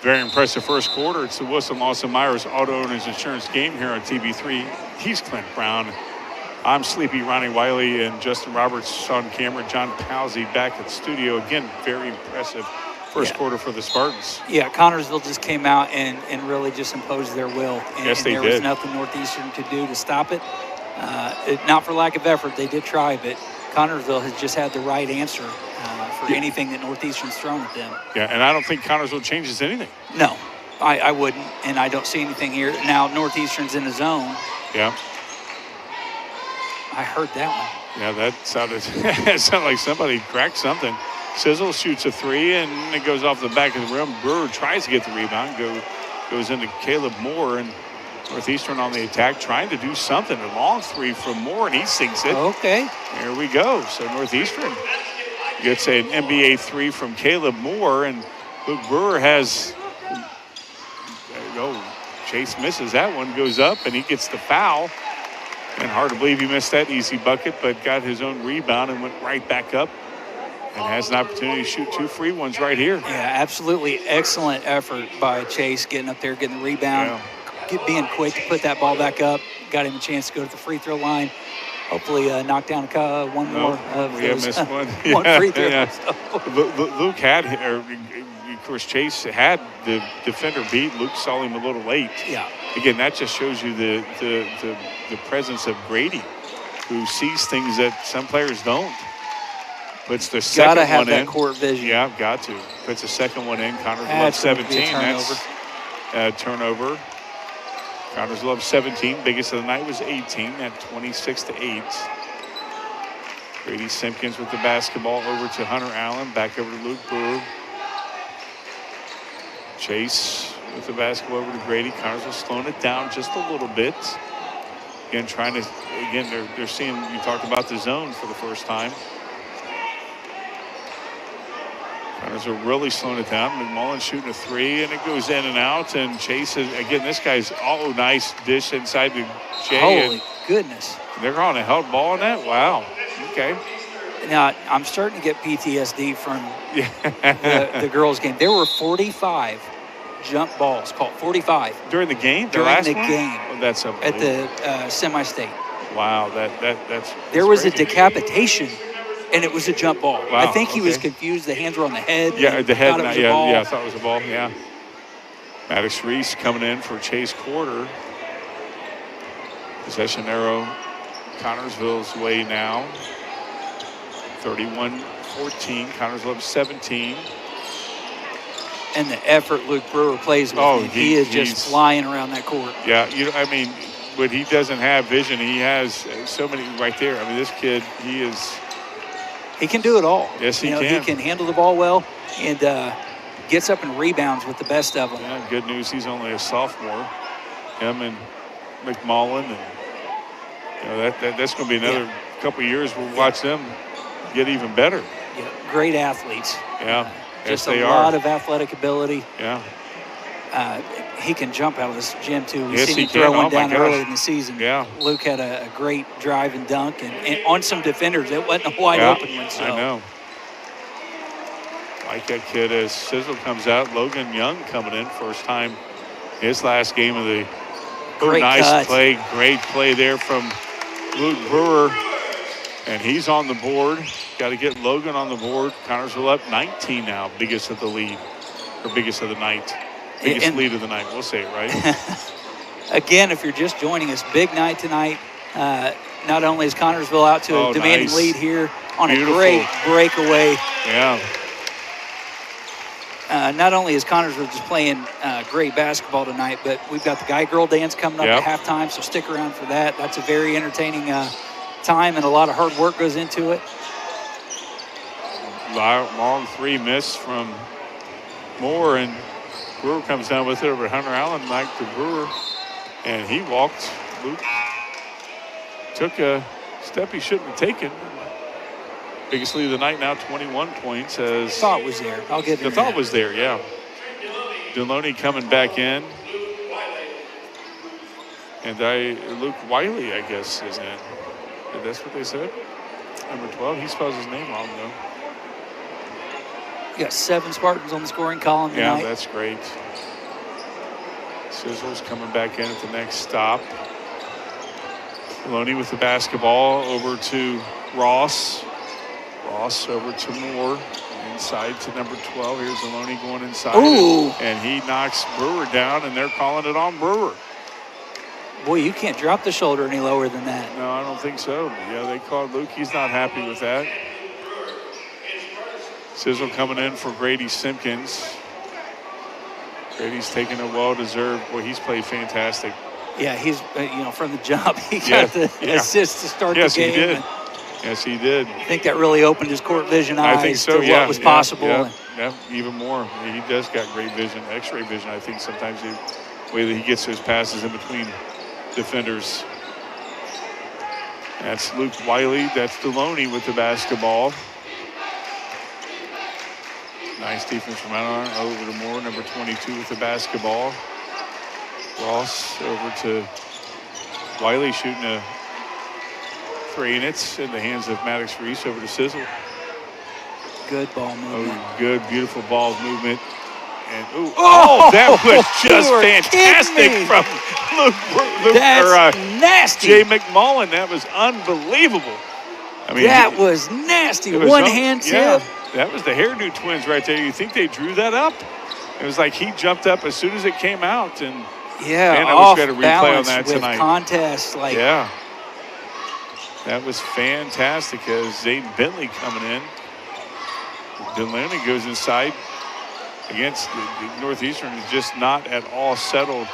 [SPEAKER 2] Very impressive first quarter. It's the Wilson Lawson Myers Auto Owners Insurance game here on TV3. He's Clint Brown. I'm Sleepy Ronnie Wiley and Justin Roberts on camera. John Palsy back at the studio. Again, very impressive first quarter for the Spartans.
[SPEAKER 3] Yeah, Connorsville just came out and really just imposed their will. And,
[SPEAKER 2] yes, they
[SPEAKER 3] and
[SPEAKER 2] did.
[SPEAKER 3] there was nothing Northeastern could do to stop it. Not for lack of effort. They did try, but Connorsville has just had the right answer for anything that Northeastern's thrown at them.
[SPEAKER 2] Yeah, and I don't think Connorsville changes anything.
[SPEAKER 3] No. I wouldn't, and I don't see anything here. Now Northeastern's in the zone.
[SPEAKER 2] Yeah.
[SPEAKER 3] I heard that one.
[SPEAKER 2] Yeah, that sounded, it sounded like somebody cracked something. Sizzle shoots a three, and it goes off the back of the rim. Brewer tries to get the rebound, goes into Caleb Moore, and Northeastern on the attack, trying to do something. A long three from Moore, and he sinks it.
[SPEAKER 3] Okay.
[SPEAKER 2] There we go. So Northeastern gets an NBA three from Caleb Moore, and Luke Brewer has, Chase misses that one, goes up, and he gets the foul. And hard to believe he missed that easy bucket, but got his own rebound and went right back up and has an opportunity to shoot 2 free ones right here.
[SPEAKER 3] Yeah, absolutely excellent effort by Chase, getting up there, getting the rebound, being quick to put that ball back up. Got him a chance to go to the free throw line. Hopefully knock down one more of those.
[SPEAKER 2] Missed one.
[SPEAKER 3] One free throw.
[SPEAKER 2] Yeah. Luke had, of course, Chase had the defender beat. Luke saw him a little late.
[SPEAKER 3] Yeah.
[SPEAKER 2] Again, that just shows you the presence of Grady, who sees things that some players don't. Puts the second one in.
[SPEAKER 3] Gotta have that court vision.
[SPEAKER 2] Yeah, got to. Puts the second one in. Connors Love 17.
[SPEAKER 3] Turnover.
[SPEAKER 2] That's turnover. Connors Love 17. Biggest of the night was 18 at 26-8. Grady Simpkins with the basketball over to Hunter Allen. Back over to Luke Brewer. Chase with the basketball over to Grady. Connors was slowing it down just a little bit. Again, they're seeing, you talked about the zone for the first time. Connors are really slowing it down. McMullen shooting a three, and it goes in and out. And Chase is, again, this guy's, nice dish inside the J.
[SPEAKER 3] Holy goodness.
[SPEAKER 2] They're on a held ball on that? Wow. Okay.
[SPEAKER 3] Now, I'm starting to get PTSD from the girls' game. There were 45 jump balls called 45
[SPEAKER 2] during the game.
[SPEAKER 3] During the game.
[SPEAKER 2] Oh, that's unbelievable.
[SPEAKER 3] At the semi-state.
[SPEAKER 2] Wow, that's
[SPEAKER 3] there was a decapitation, and it was a jump ball.
[SPEAKER 2] Wow,
[SPEAKER 3] I think he was confused. The hands were on the head.
[SPEAKER 2] Yeah, the head.
[SPEAKER 3] Yeah,
[SPEAKER 2] I thought it was a ball. Yeah. Maddox Reese coming in for Chase Quarter. Possession arrow Connorsville's way now. 31-14. Connors Love 17.
[SPEAKER 3] And the effort Luke Brewer plays with, he is just flying around that court.
[SPEAKER 2] Yeah, but he doesn't have vision. He has so many right there. I mean, this kid,
[SPEAKER 3] he can do it all.
[SPEAKER 2] Yes, he can.
[SPEAKER 3] He can handle the ball well and gets up and rebounds with the best of them.
[SPEAKER 2] Yeah, good news, he's only a sophomore. Him and McMullen, and that's going to be another couple of years. We'll watch them get even better.
[SPEAKER 3] Yeah, great athletes.
[SPEAKER 2] Yeah.
[SPEAKER 3] Just
[SPEAKER 2] yes,
[SPEAKER 3] a lot of athletic ability.
[SPEAKER 2] Yeah.
[SPEAKER 3] He can jump out of this gym, too. We've
[SPEAKER 2] yes,
[SPEAKER 3] seen
[SPEAKER 2] he
[SPEAKER 3] him throw one down
[SPEAKER 2] gosh.
[SPEAKER 3] early in the season.
[SPEAKER 2] Yeah.
[SPEAKER 3] Luke had a great drive and dunk, and on some defenders, it wasn't a wide open one. So.
[SPEAKER 2] I know. Like that kid as Sizzle comes out. Logan Young coming in, first time his last game of the nice
[SPEAKER 3] cut.
[SPEAKER 2] play. Great play there from Luke Brewer. And he's on the board. Got to get Logan on the board. Connorsville up 19 now. Biggest of the lead. Or biggest of the night. Biggest lead of the night. We'll say it right.
[SPEAKER 3] Again, if you're just joining us, big night tonight. Not only is Connorsville out to a demanding lead here on
[SPEAKER 2] Beautiful.
[SPEAKER 3] A great breakaway.
[SPEAKER 2] Yeah.
[SPEAKER 3] Not only is Connorsville just playing great basketball tonight, but we've got the guy-girl dance coming up at halftime, so stick around for that. That's a very entertaining time, and a lot of hard work goes into it.
[SPEAKER 2] Long three miss from Moore, and Brewer comes down with it over Hunter Allen, back to Brewer, and he walked. Luke took a step he shouldn't have taken. Biggest lead of the night now, 21 points. As
[SPEAKER 3] thought was there. I'll give it.
[SPEAKER 2] The thought was there, yeah. Deloney coming back in. And Luke Wiley, I guess, is in. That's what they said. Number 12. He spells his name wrong, though.
[SPEAKER 3] You got 7 Spartans on the scoring column tonight.
[SPEAKER 2] Yeah, that's great. Sizzle's coming back in at the next stop. Deloney with the basketball over to Ross. Ross over to Moore. Inside to number 12. Here's Deloney going inside.
[SPEAKER 3] Ooh.
[SPEAKER 2] And he knocks Brewer down, and they're calling it on Brewer.
[SPEAKER 3] Boy, you can't drop the shoulder any lower than that.
[SPEAKER 2] No, I don't think so. Yeah, they called Luke. He's not happy with that. Sizzle coming in for Grady Simpkins. Brady's taking a well-deserved. Boy, he's played fantastic.
[SPEAKER 3] Yeah, he's, from the jump, he got the assist to start the game.
[SPEAKER 2] Yes, he did. Yes, he did.
[SPEAKER 3] I think that really opened his court vision eyes
[SPEAKER 2] I think so,
[SPEAKER 3] to what was possible.
[SPEAKER 2] Yeah, even more. He does got great vision, x-ray vision. I think sometimes the way that he gets those passes in between defenders. That's Luke Wiley. That's Deloney with the basketball. Nice defense from Mount over to Moore, number 22 with the basketball. Ross over to Wiley shooting a three, and it's in the hands of Maddox Reese over to Sizzle.
[SPEAKER 3] Good ball movement.
[SPEAKER 2] Oh, good, beautiful ball movement. And that was just fantastic from Luke
[SPEAKER 3] That's nasty.
[SPEAKER 2] Jay McMullen. That was unbelievable. I mean,
[SPEAKER 3] that was nasty. One hand tip.
[SPEAKER 2] Yeah, that was the hairdo twins right there. You think they drew that up? It was like he jumped up as soon as it came out, and man, I wish we had a replay on that tonight.
[SPEAKER 3] Contest,
[SPEAKER 2] yeah, that was fantastic. As Zayden Bentley coming in, Delaney goes inside against the Northeastern is just not at all settled.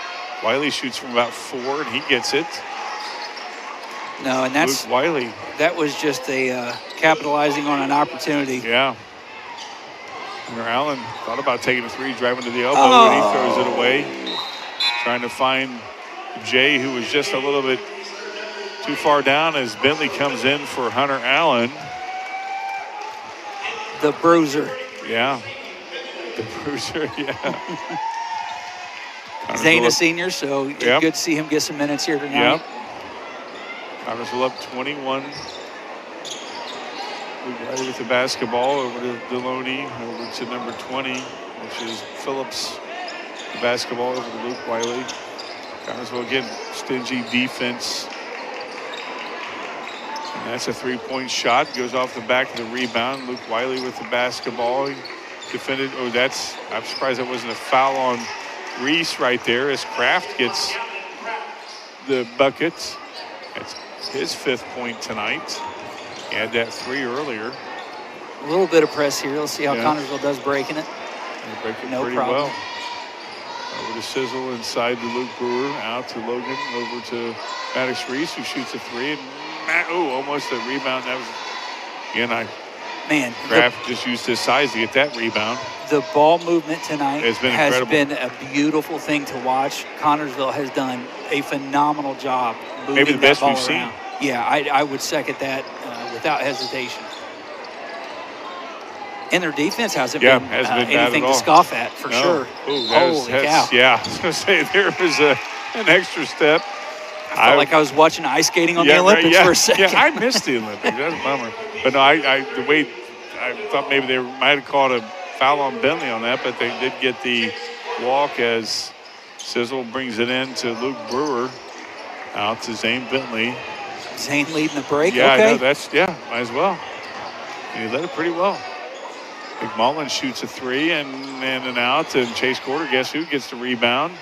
[SPEAKER 2] Wiley shoots from about 4, and he gets it.
[SPEAKER 3] No, and that's
[SPEAKER 2] Luke Wiley.
[SPEAKER 3] That was just a capitalizing on an opportunity.
[SPEAKER 2] Yeah. And Allen thought about taking a 3, driving to the elbow, and he throws it away. Trying to find Jay, who was just a little bit too far down as Bentley comes in for Hunter Allen.
[SPEAKER 3] The bruiser.
[SPEAKER 2] Yeah. The bruiser, yeah.
[SPEAKER 3] Zane a senior, so good to see him get some minutes here tonight.
[SPEAKER 2] Yep. Connersville up 21. Wiley with the basketball over to Deloney, over to number 20, which is Phillips. The basketball over to Luke Wiley. Connersville again, stingy defense. And that's a 3-point shot. Goes off the back of the rebound. Luke Wiley with the basketball. He defended. I'm surprised that wasn't a foul on Reese right there as Kraft gets the bucket. That's his 5th point tonight. He had that 3 earlier.
[SPEAKER 3] A little bit of press here. Let's see how Connersville does breaking it.
[SPEAKER 2] They break it
[SPEAKER 3] no
[SPEAKER 2] pretty
[SPEAKER 3] problem.
[SPEAKER 2] well. Over to Sizzle, inside to Luke Brewer, out to Logan, over to Maddox Reese, who shoots a 3. And almost a rebound. That was, Kraft just used his size to get that rebound.
[SPEAKER 3] The ball movement tonight
[SPEAKER 2] has
[SPEAKER 3] been a beautiful thing to watch. Connersville has done a phenomenal job moving
[SPEAKER 2] maybe the best
[SPEAKER 3] ball
[SPEAKER 2] we've
[SPEAKER 3] around.
[SPEAKER 2] seen.
[SPEAKER 3] Yeah, I would second that without hesitation. And their defense hasn't been anything to scoff at, for sure. Holy cow.
[SPEAKER 2] Yeah, I was going to say, there was an extra step.
[SPEAKER 3] I felt like I was watching ice skating on the Olympics for a second.
[SPEAKER 2] Yeah, I missed the Olympics. That's a bummer. But no, the way I thought maybe they might have called a foul on Bentley on that, but they did get the walk as Sizzle brings it in to Luke Brewer. Out to Zane Bentley.
[SPEAKER 3] Zane leading the break.
[SPEAKER 2] Yeah,
[SPEAKER 3] okay.
[SPEAKER 2] I know, might as well. And he led it pretty well. McMullen shoots a 3 and an out, and Chase Quarter, guess who gets the rebound?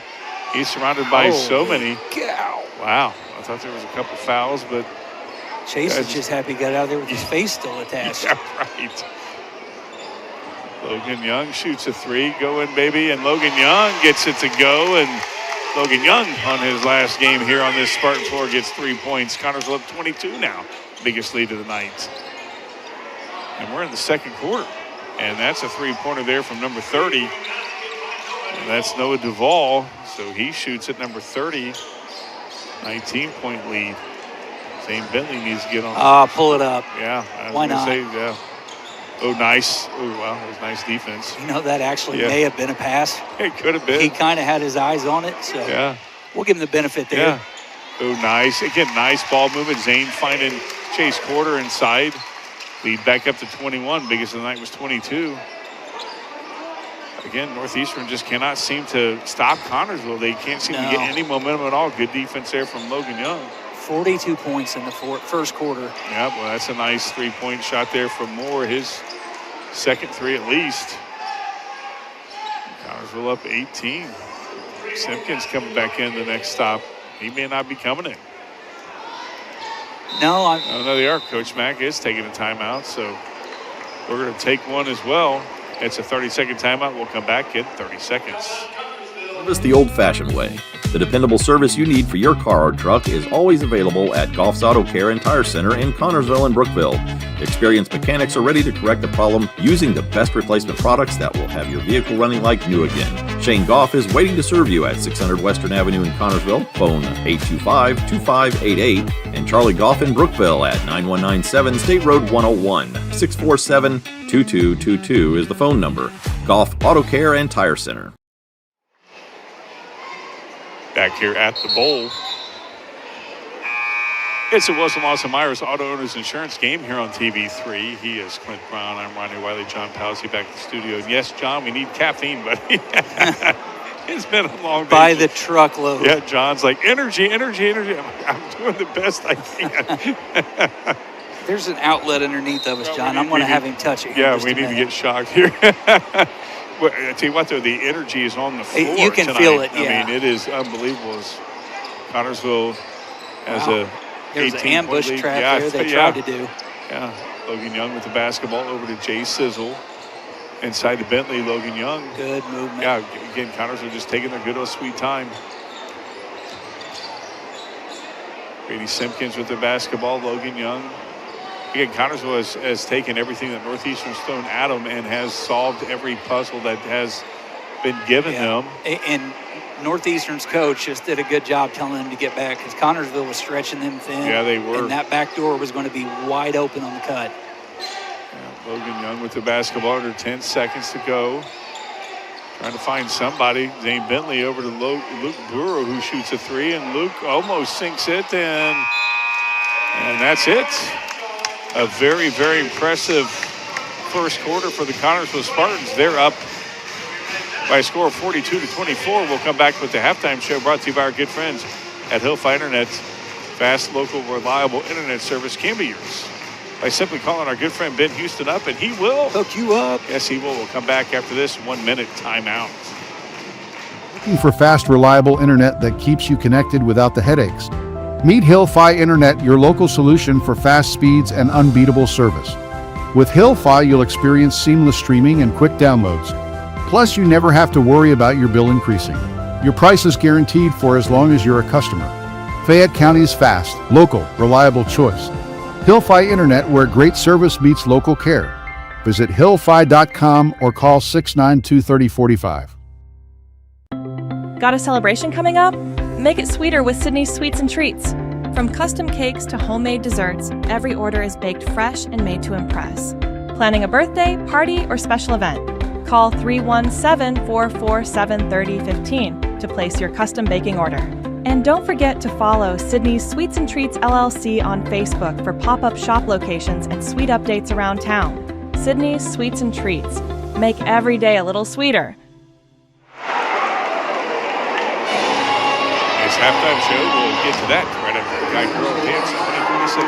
[SPEAKER 2] He's surrounded by so many.
[SPEAKER 3] Cow.
[SPEAKER 2] Wow. I thought there was a couple fouls, but
[SPEAKER 3] Chase is just happy he got out of there with his face still attached.
[SPEAKER 2] Yeah, right. Logan Young shoots a 3. Go in, baby. And Logan Young gets it to go. And Logan Young on his last game here on this Spartan floor gets 3 points. Connersville up 22 now. Biggest lead of the night. And we're in the second quarter. And that's a 3-pointer there from number 30. And that's Noah Duvall. So he shoots at number 30. 19-point lead. Zane Bentley needs to get on.
[SPEAKER 3] Pull it up.
[SPEAKER 2] Yeah. I was
[SPEAKER 3] Why
[SPEAKER 2] gonna
[SPEAKER 3] not?
[SPEAKER 2] say, yeah. Oh, nice. Oh, wow. That was nice defense.
[SPEAKER 3] That actually may have been a pass.
[SPEAKER 2] It could have been.
[SPEAKER 3] He kind of had his eyes on it. So we'll give him the benefit there.
[SPEAKER 2] Yeah. Oh, nice. Again, nice ball movement. Zane finding Chase Quarter inside. Lead back up to 21. Biggest of the night was 22. Again, Northeastern just cannot seem to stop Connersville. They can't seem to get any momentum at all. Good defense there from Logan Young.
[SPEAKER 3] 42 points in the first quarter.
[SPEAKER 2] Yeah, well, that's a nice 3-point shot there from Moore. His second 3 at least. Connersville up 18. Simpkins coming back in the next stop. He may not be coming in.
[SPEAKER 3] No,
[SPEAKER 2] they are. Coach Mack is taking a timeout, so we're going to take one as well. It's a 30-second timeout. We'll come back in 30 seconds.
[SPEAKER 5] Service the old-fashioned way. The dependable service you need for your car or truck is always available at Goff's Auto Care and Tire Center in Connorsville and Brookville. Experienced mechanics are ready to correct the problem using the best replacement products that will have your vehicle running like new again. Shane Goff is waiting to serve you at 600 Western Avenue in Connorsville. Phone 825-2588 and Charlie Goff in Brookville at 9197 State Road 101. 647-2222 is the phone number. Goff Auto Care and Tire Center.
[SPEAKER 2] Back here at the bowl. It's a Wilson Lawson Myers Auto Owners Insurance game here on TV3. He is Clint Brown. I'm Ronnie Wiley. John Palsy back in the studio. And yes, John, we need caffeine, buddy. It's been a long day.
[SPEAKER 3] By the truckload.
[SPEAKER 2] Yeah, John's like, energy. I'm doing the best I can.
[SPEAKER 3] There's an outlet underneath of us, John. I'm going to have him touch it.
[SPEAKER 2] Yeah, we need to get shocked here. Well, I tell you what, though, the energy is on the floor.
[SPEAKER 3] You can
[SPEAKER 2] tonight.
[SPEAKER 3] feel it, yeah.
[SPEAKER 2] I mean, it is unbelievable. As Connorsville has a
[SPEAKER 3] There's an
[SPEAKER 2] 18-point
[SPEAKER 3] ambush
[SPEAKER 2] lead.
[SPEAKER 3] trap there they tried to do.
[SPEAKER 2] Yeah, Logan Young with the basketball over to Jay Sizzle. Inside the Bentley, Logan Young.
[SPEAKER 3] Good movement.
[SPEAKER 2] Yeah, again, Connorsville just taking their good old sweet time. Brady Simpkins with the basketball, Logan Young. Again, Connorsville has taken everything that Northeastern's thrown at them and has solved every puzzle that has been given them.
[SPEAKER 3] And Northeastern's coach just did a good job telling them to get back because Connorsville was stretching them thin.
[SPEAKER 2] Yeah, they were.
[SPEAKER 3] And that back door was going to be wide open on the cut.
[SPEAKER 2] Yeah, Logan Young with the basketball under 10 seconds to go. Trying to find somebody. Zane Bentley over to Luke Brewer, who shoots a three, and Luke almost sinks it, and that's it. A very, very impressive first quarter for the Connorsville Spartans. They're up by a score of 42-24. We'll come back with the halftime show brought to you by our good friends at Hillfi Internet. Fast, local, reliable internet service can be yours by simply calling our good friend Ben Houston up, and he will
[SPEAKER 3] hook you up.
[SPEAKER 2] Yes, he will. We'll come back after this 1 minute timeout.
[SPEAKER 7] Looking for fast, reliable internet that keeps you connected without the headaches? Meet Hillfi Internet, your local solution for fast speeds and unbeatable service. With Hillfi, you'll experience seamless streaming and quick downloads. Plus, you never have to worry about your bill increasing. Your price is guaranteed for as long as you're a customer. Fayette County's fast, local, reliable choice. Hillfi Internet, where great service meets local care. Visit hillfi.com or call 692-3045.
[SPEAKER 8] Got a celebration coming up? Make it sweeter with Sydney's Sweets and Treats. From custom cakes to homemade desserts, every order is baked fresh and made to impress. Planning a birthday, party, or special event? Call 317-447-3015 to place your custom baking order. And don't forget to follow Sydney's Sweets and Treats LLC on Facebook for pop-up shop locations and sweet updates around town. Sydney's Sweets and Treats. Make every day a little sweeter.
[SPEAKER 2] Halftime show. We'll get to that right after the Guy Girl Dance 2026.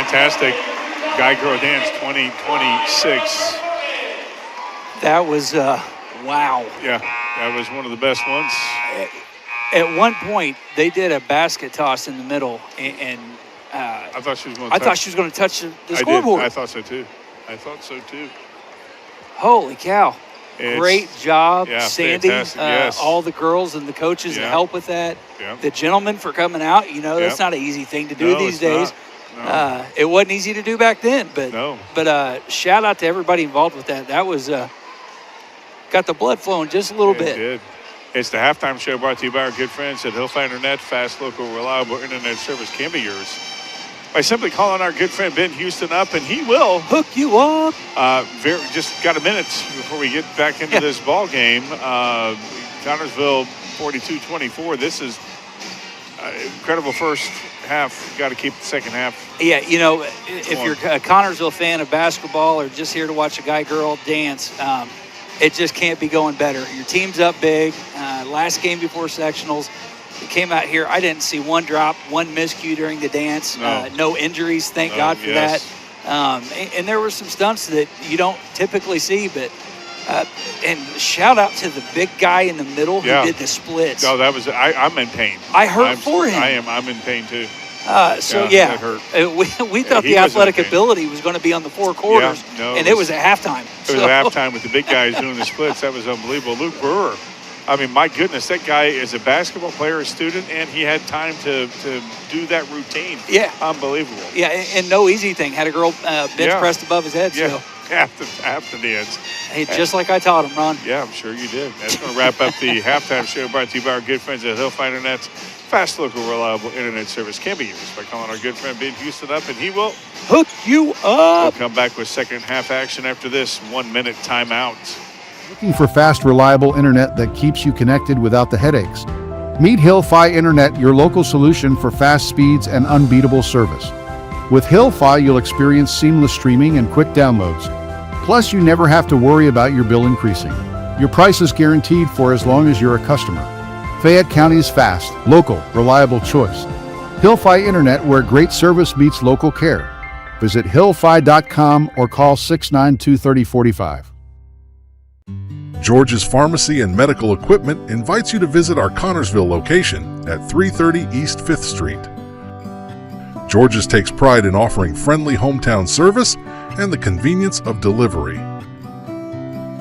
[SPEAKER 2] fantastic guy-girl dance, 2026.
[SPEAKER 3] That was, wow.
[SPEAKER 2] Yeah, that was one of the best ones.
[SPEAKER 3] At one point, they did a basket toss in the middle, and
[SPEAKER 2] I thought she was going
[SPEAKER 3] to touch the scoreboard.
[SPEAKER 2] I thought so too.
[SPEAKER 3] Holy cow.
[SPEAKER 2] It's,
[SPEAKER 3] Great job,
[SPEAKER 2] yeah,
[SPEAKER 3] Sandy,
[SPEAKER 2] fantastic, yes.
[SPEAKER 3] all the girls and the coaches to help with that.
[SPEAKER 2] Yeah.
[SPEAKER 3] The gentlemen for coming out. You know, that's not an easy thing to do these days.
[SPEAKER 2] No.
[SPEAKER 3] It wasn't easy to do back then, but
[SPEAKER 2] No.
[SPEAKER 3] Shout out to everybody involved with that. That was got the blood flowing just a little
[SPEAKER 2] It
[SPEAKER 3] bit.
[SPEAKER 2] did. It's the halftime show brought to you by our good friends at Hillfi Internet. Fast, local, reliable internet service can be yours by simply calling our good friend Ben Houston up, and he will
[SPEAKER 3] hook you up.
[SPEAKER 2] Just got a minute before we get back into this ball game. Connorsville 42-24. This is incredible first half. Got to keep the second half.
[SPEAKER 3] Yeah, you know, if you're a Connorsville fan of basketball or just here to watch a guy-girl dance, it just can't be going better. Your team's up big. Last game before sectionals, we came out here. I didn't see one drop, one miscue during the dance. No injuries, thank God for that. And there were some stunts that you don't typically see, but and shout out to the big guy in the middle who did the splits.
[SPEAKER 2] No, that was I'm in pain.
[SPEAKER 3] I'm for him.
[SPEAKER 2] I'm in pain too.
[SPEAKER 3] That hurt. We thought the athletic ability was going to be on the four quarters, and it was at halftime.
[SPEAKER 2] It was at halftime with the big guys doing the splits. That was unbelievable. Luke Brewer, I mean, my goodness, that guy is a basketball player, a student, and he had time to do that routine.
[SPEAKER 3] Yeah.
[SPEAKER 2] Unbelievable.
[SPEAKER 3] Yeah, and no easy thing. Had a girl bench pressed above his head.
[SPEAKER 2] Yeah,
[SPEAKER 3] so.
[SPEAKER 2] half the dance.
[SPEAKER 3] Hey, just like I taught him, Ron.
[SPEAKER 2] Yeah, I'm sure you did. That's going to wrap up the halftime show brought to you by our good friends at Hillfi Internet's fast, local, reliable internet service can be used by calling our good friend Ben Houston up, and he will
[SPEAKER 3] hook you up.
[SPEAKER 2] We'll come back with second half action after this 1 minute timeout.
[SPEAKER 7] Looking for fast, reliable internet that keeps you connected without the headaches? Meet Hillfi Internet, your local solution for fast speeds and unbeatable service. With Hillfi, you'll experience seamless streaming and quick downloads. Plus, you never have to worry about your bill increasing. Your price is guaranteed for as long as you're a customer. Fayette County's fast, local, reliable choice. Hillfi Internet, where great service meets local care. Visit hillfi.com or call 692-3045.
[SPEAKER 9] George's Pharmacy and Medical Equipment invites you to visit our Connorsville location at 330 East 5th Street. George's takes pride in offering friendly hometown service and the convenience of delivery.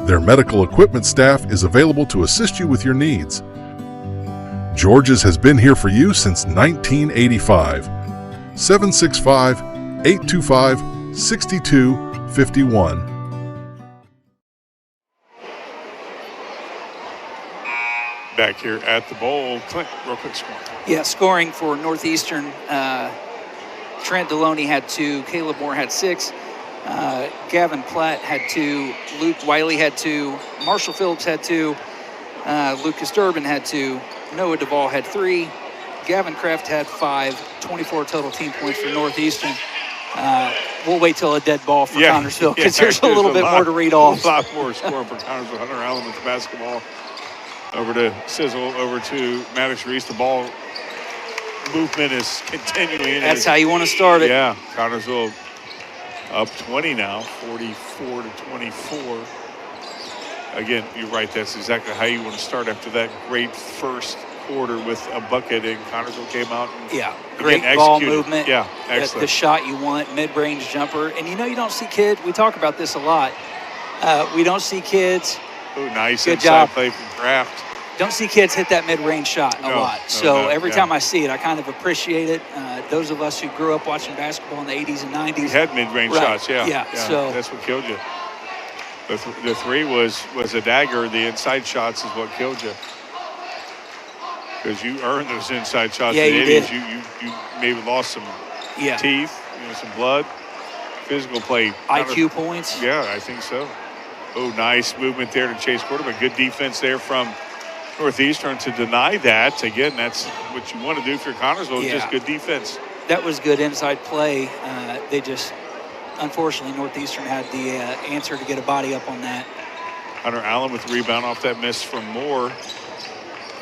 [SPEAKER 9] Their medical equipment staff is available to assist you with your needs. George's has been here for you since 1985. 765-825-6251.
[SPEAKER 2] Back here at the bowl, Clint, real quick score.
[SPEAKER 3] Yeah, scoring for Northeastern. Trent Deloney had 2, Caleb Moore had 6, Gavin Platt had 2, Luke Wiley had 2, Marshall Phillips had 2, Lucas Durbin had 2, Noah Duvall had 3, Gavin Kraft had 5, 24 total team points for Northeastern. We'll wait till a dead ball for Connorsville because there's a little bit more to read off.
[SPEAKER 2] A lot more scoring for Connorsville. Hunter Allen with the basketball. Over to Sizzle, over to Maddox Reese. The ball movement is continuing.
[SPEAKER 3] That's how you want to start it.
[SPEAKER 2] Yeah, Connorsville up 20 now, 44-24. Again, you're right. That's exactly how you want to start after that great first quarter with a bucket, and Connorsville came out. And
[SPEAKER 3] great ball movement.
[SPEAKER 2] Yeah, excellent.
[SPEAKER 3] The shot you want, mid-range jumper. And you know you don't see kids. We talk about this a lot. We don't see kids.
[SPEAKER 2] Oh, nice
[SPEAKER 3] Good
[SPEAKER 2] inside
[SPEAKER 3] job.
[SPEAKER 2] play from Kraft.
[SPEAKER 3] Don't see kids hit that mid-range shot a lot. So every time I see it, I kind of appreciate it. Those of us who grew up watching basketball in the 80s and 90s.
[SPEAKER 2] We had mid-range shots,
[SPEAKER 3] Yeah, so
[SPEAKER 2] that's what killed you. The three was a dagger. The inside shots is what killed you. Because you earned those inside shots in the 80s. You maybe lost some teeth, some blood. Physical play.
[SPEAKER 3] IQ points?
[SPEAKER 2] Yeah, I think so. Oh, nice movement there to chase quarterback. Good defense there from Northeastern to deny that. Again, that's what you want to do for Connorsville, just good defense.
[SPEAKER 3] That was good inside play. They just, unfortunately, Northeastern had the answer to get a body up on that.
[SPEAKER 2] Hunter Allen with the rebound off that miss from Moore.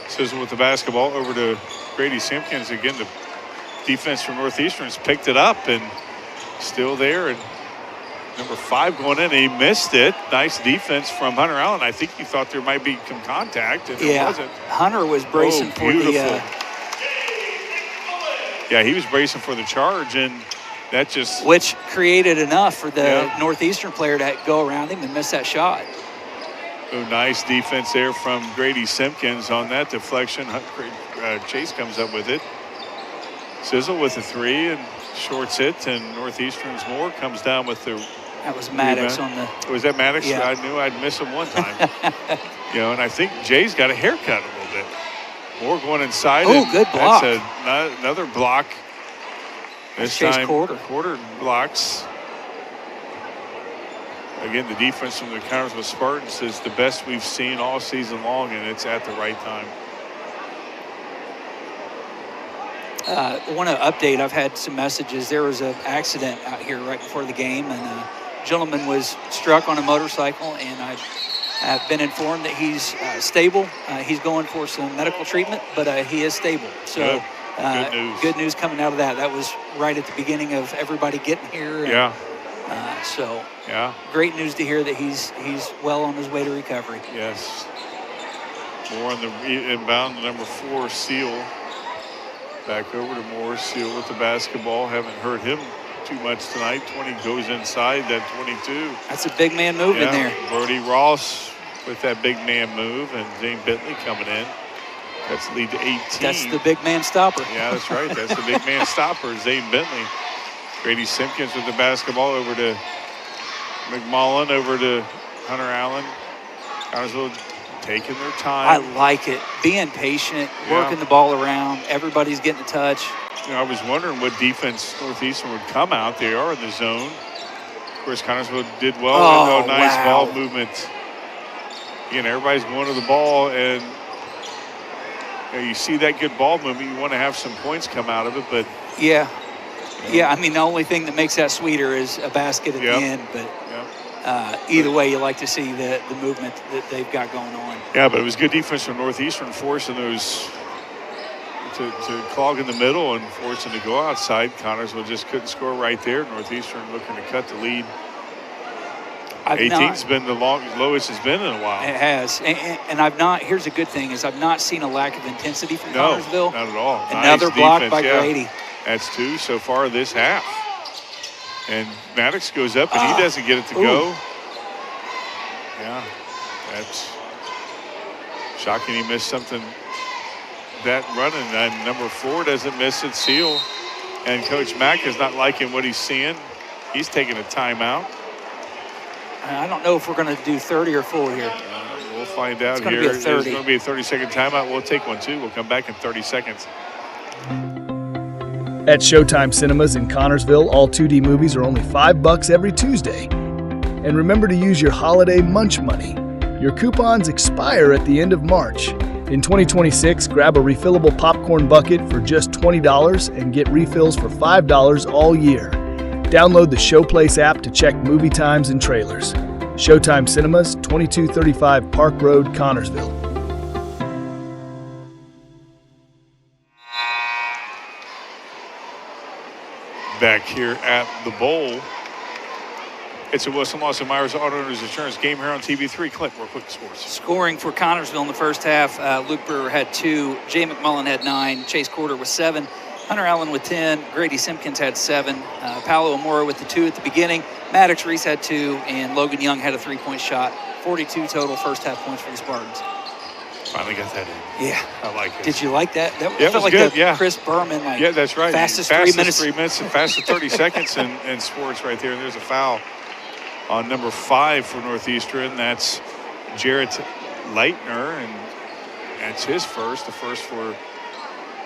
[SPEAKER 2] Sizzle with the basketball over to Grady Simpkins. Again, the defense from Northeastern has picked it up and still there, and number 5 going in. He missed it. Nice defense from Hunter Allen. I think he thought there might be some contact, and there wasn't.
[SPEAKER 3] Hunter was bracing for the.
[SPEAKER 2] Yeah, he was bracing for the charge, and that just.
[SPEAKER 3] Which created enough for the Northeastern player to go around him and miss that shot.
[SPEAKER 2] Oh, nice defense there from Grady Simpkins on that deflection. Chase comes up with it. Sizzle with the 3 and shorts it, and Northeastern's Moore comes down with the.
[SPEAKER 3] That was Maddox on the.
[SPEAKER 2] Was that Maddox?
[SPEAKER 3] Yeah.
[SPEAKER 2] I knew I'd miss him one time. And I think Jay's got a haircut a little bit. Moore going inside.
[SPEAKER 3] Oh, good block.
[SPEAKER 2] That's another block. This
[SPEAKER 3] Chase
[SPEAKER 2] time,
[SPEAKER 3] Quarter
[SPEAKER 2] blocks. Again, the defense from the Connersville Spartans is the best we've seen all season long, and it's at the right time.
[SPEAKER 3] I want to update. I've had some messages. There was an accident out here right before the game, and a gentleman was struck on a motorcycle, and I've been informed that he's stable. He's going for some medical treatment, but he is stable. So
[SPEAKER 2] good news.
[SPEAKER 3] Good news coming out of that. That was right at the beginning of everybody getting here. And, great news to hear that he's well on his way to recovery.
[SPEAKER 2] Yes. Moore on the inbound, number 4, Seal. Back over to Moore. Seal with the basketball. Haven't heard him too much tonight. 20 goes inside that 22.
[SPEAKER 3] That's a big man move in there.
[SPEAKER 2] Brody Ross with that big man move, and Zane Bentley coming in. That's the lead to 18.
[SPEAKER 3] That's the big man stopper.
[SPEAKER 2] Yeah, that's right. That's the big man stopper, Zane Bentley. Grady Simpkins with the basketball over to McMullen, over to Hunter Allen. Connersville taking their time.
[SPEAKER 3] I like it. Being patient, working the ball around. Everybody's getting a touch.
[SPEAKER 2] I was wondering what defense Northeastern would come out. They are in the zone. Of course, Connersville did well.
[SPEAKER 3] Oh,
[SPEAKER 2] nice
[SPEAKER 3] wow.
[SPEAKER 2] ball movement. Again, everybody's going to the ball, and you see that good ball movement. You want to have some points come out of it, but
[SPEAKER 3] yeah. I mean, the only thing that makes that sweeter is a basket at the end, but either way, you like to see the movement that they've got going on.
[SPEAKER 2] Yeah, but it was good defense from Northeastern, forcing those to clog in the middle and forcing to go outside. Connersville just couldn't score right there. Northeastern looking to cut the lead. 18's been the lowest it's been in a while.
[SPEAKER 3] It has, and I've not. Here's a good thing: is I've not seen a lack of intensity from Connersville.
[SPEAKER 2] Not at all.
[SPEAKER 3] Another
[SPEAKER 2] nice
[SPEAKER 3] block
[SPEAKER 2] defense,
[SPEAKER 3] by Grady.
[SPEAKER 2] That's 2 so far this half. And Maddox goes up, and he doesn't get it to go. Yeah, that's shocking. He missed something that running. And number 4 doesn't miss it. Seal. And Coach Mack is not liking what he's seeing. He's taking a timeout.
[SPEAKER 3] I don't know if we're going to do 30 or full here.
[SPEAKER 2] We'll find out
[SPEAKER 3] here.
[SPEAKER 2] It's going to be a 30-second timeout. We'll take one, too. We'll come back in 30 seconds.
[SPEAKER 6] At Showtime Cinemas in Connersville, all 2D movies are only $5 every Tuesday. And remember to use your holiday munch money. Your coupons expire at the end of March. In 2026, grab a refillable popcorn bucket for just $20 and get refills for $5 all year. Download the Showplace app to check movie times and trailers. Showtime Cinemas, 2235 Park Road, Connersville.
[SPEAKER 2] Back here at the bowl. It's a Wilson Lawson Myers Auto Owners Insurance game here on TV3. Clint, more quick scores.
[SPEAKER 3] Scoring for Connersville in the first half. Luke Brewer had 2. Jay McMullen had 9. Chase Quarter with 7. Hunter Allen with 10. Grady Simpkins had 7. Paolo Amora with the 2 at the beginning. Maddox Reese had 2. And Logan Young had a 3-point shot. 42 total first half points for the Spartans.
[SPEAKER 2] Finally got that in.
[SPEAKER 3] Yeah.
[SPEAKER 2] I like it.
[SPEAKER 3] Did you like that? That
[SPEAKER 2] felt
[SPEAKER 3] like
[SPEAKER 2] good,
[SPEAKER 3] the Chris Berman.
[SPEAKER 2] Yeah, that's right.
[SPEAKER 3] Fastest 3 minutes.
[SPEAKER 2] 3 minutes and fastest 30 seconds in sports right there. And there's a foul on number 5 for Northeastern. That's Jarrett Leitner, and that's his first. The first for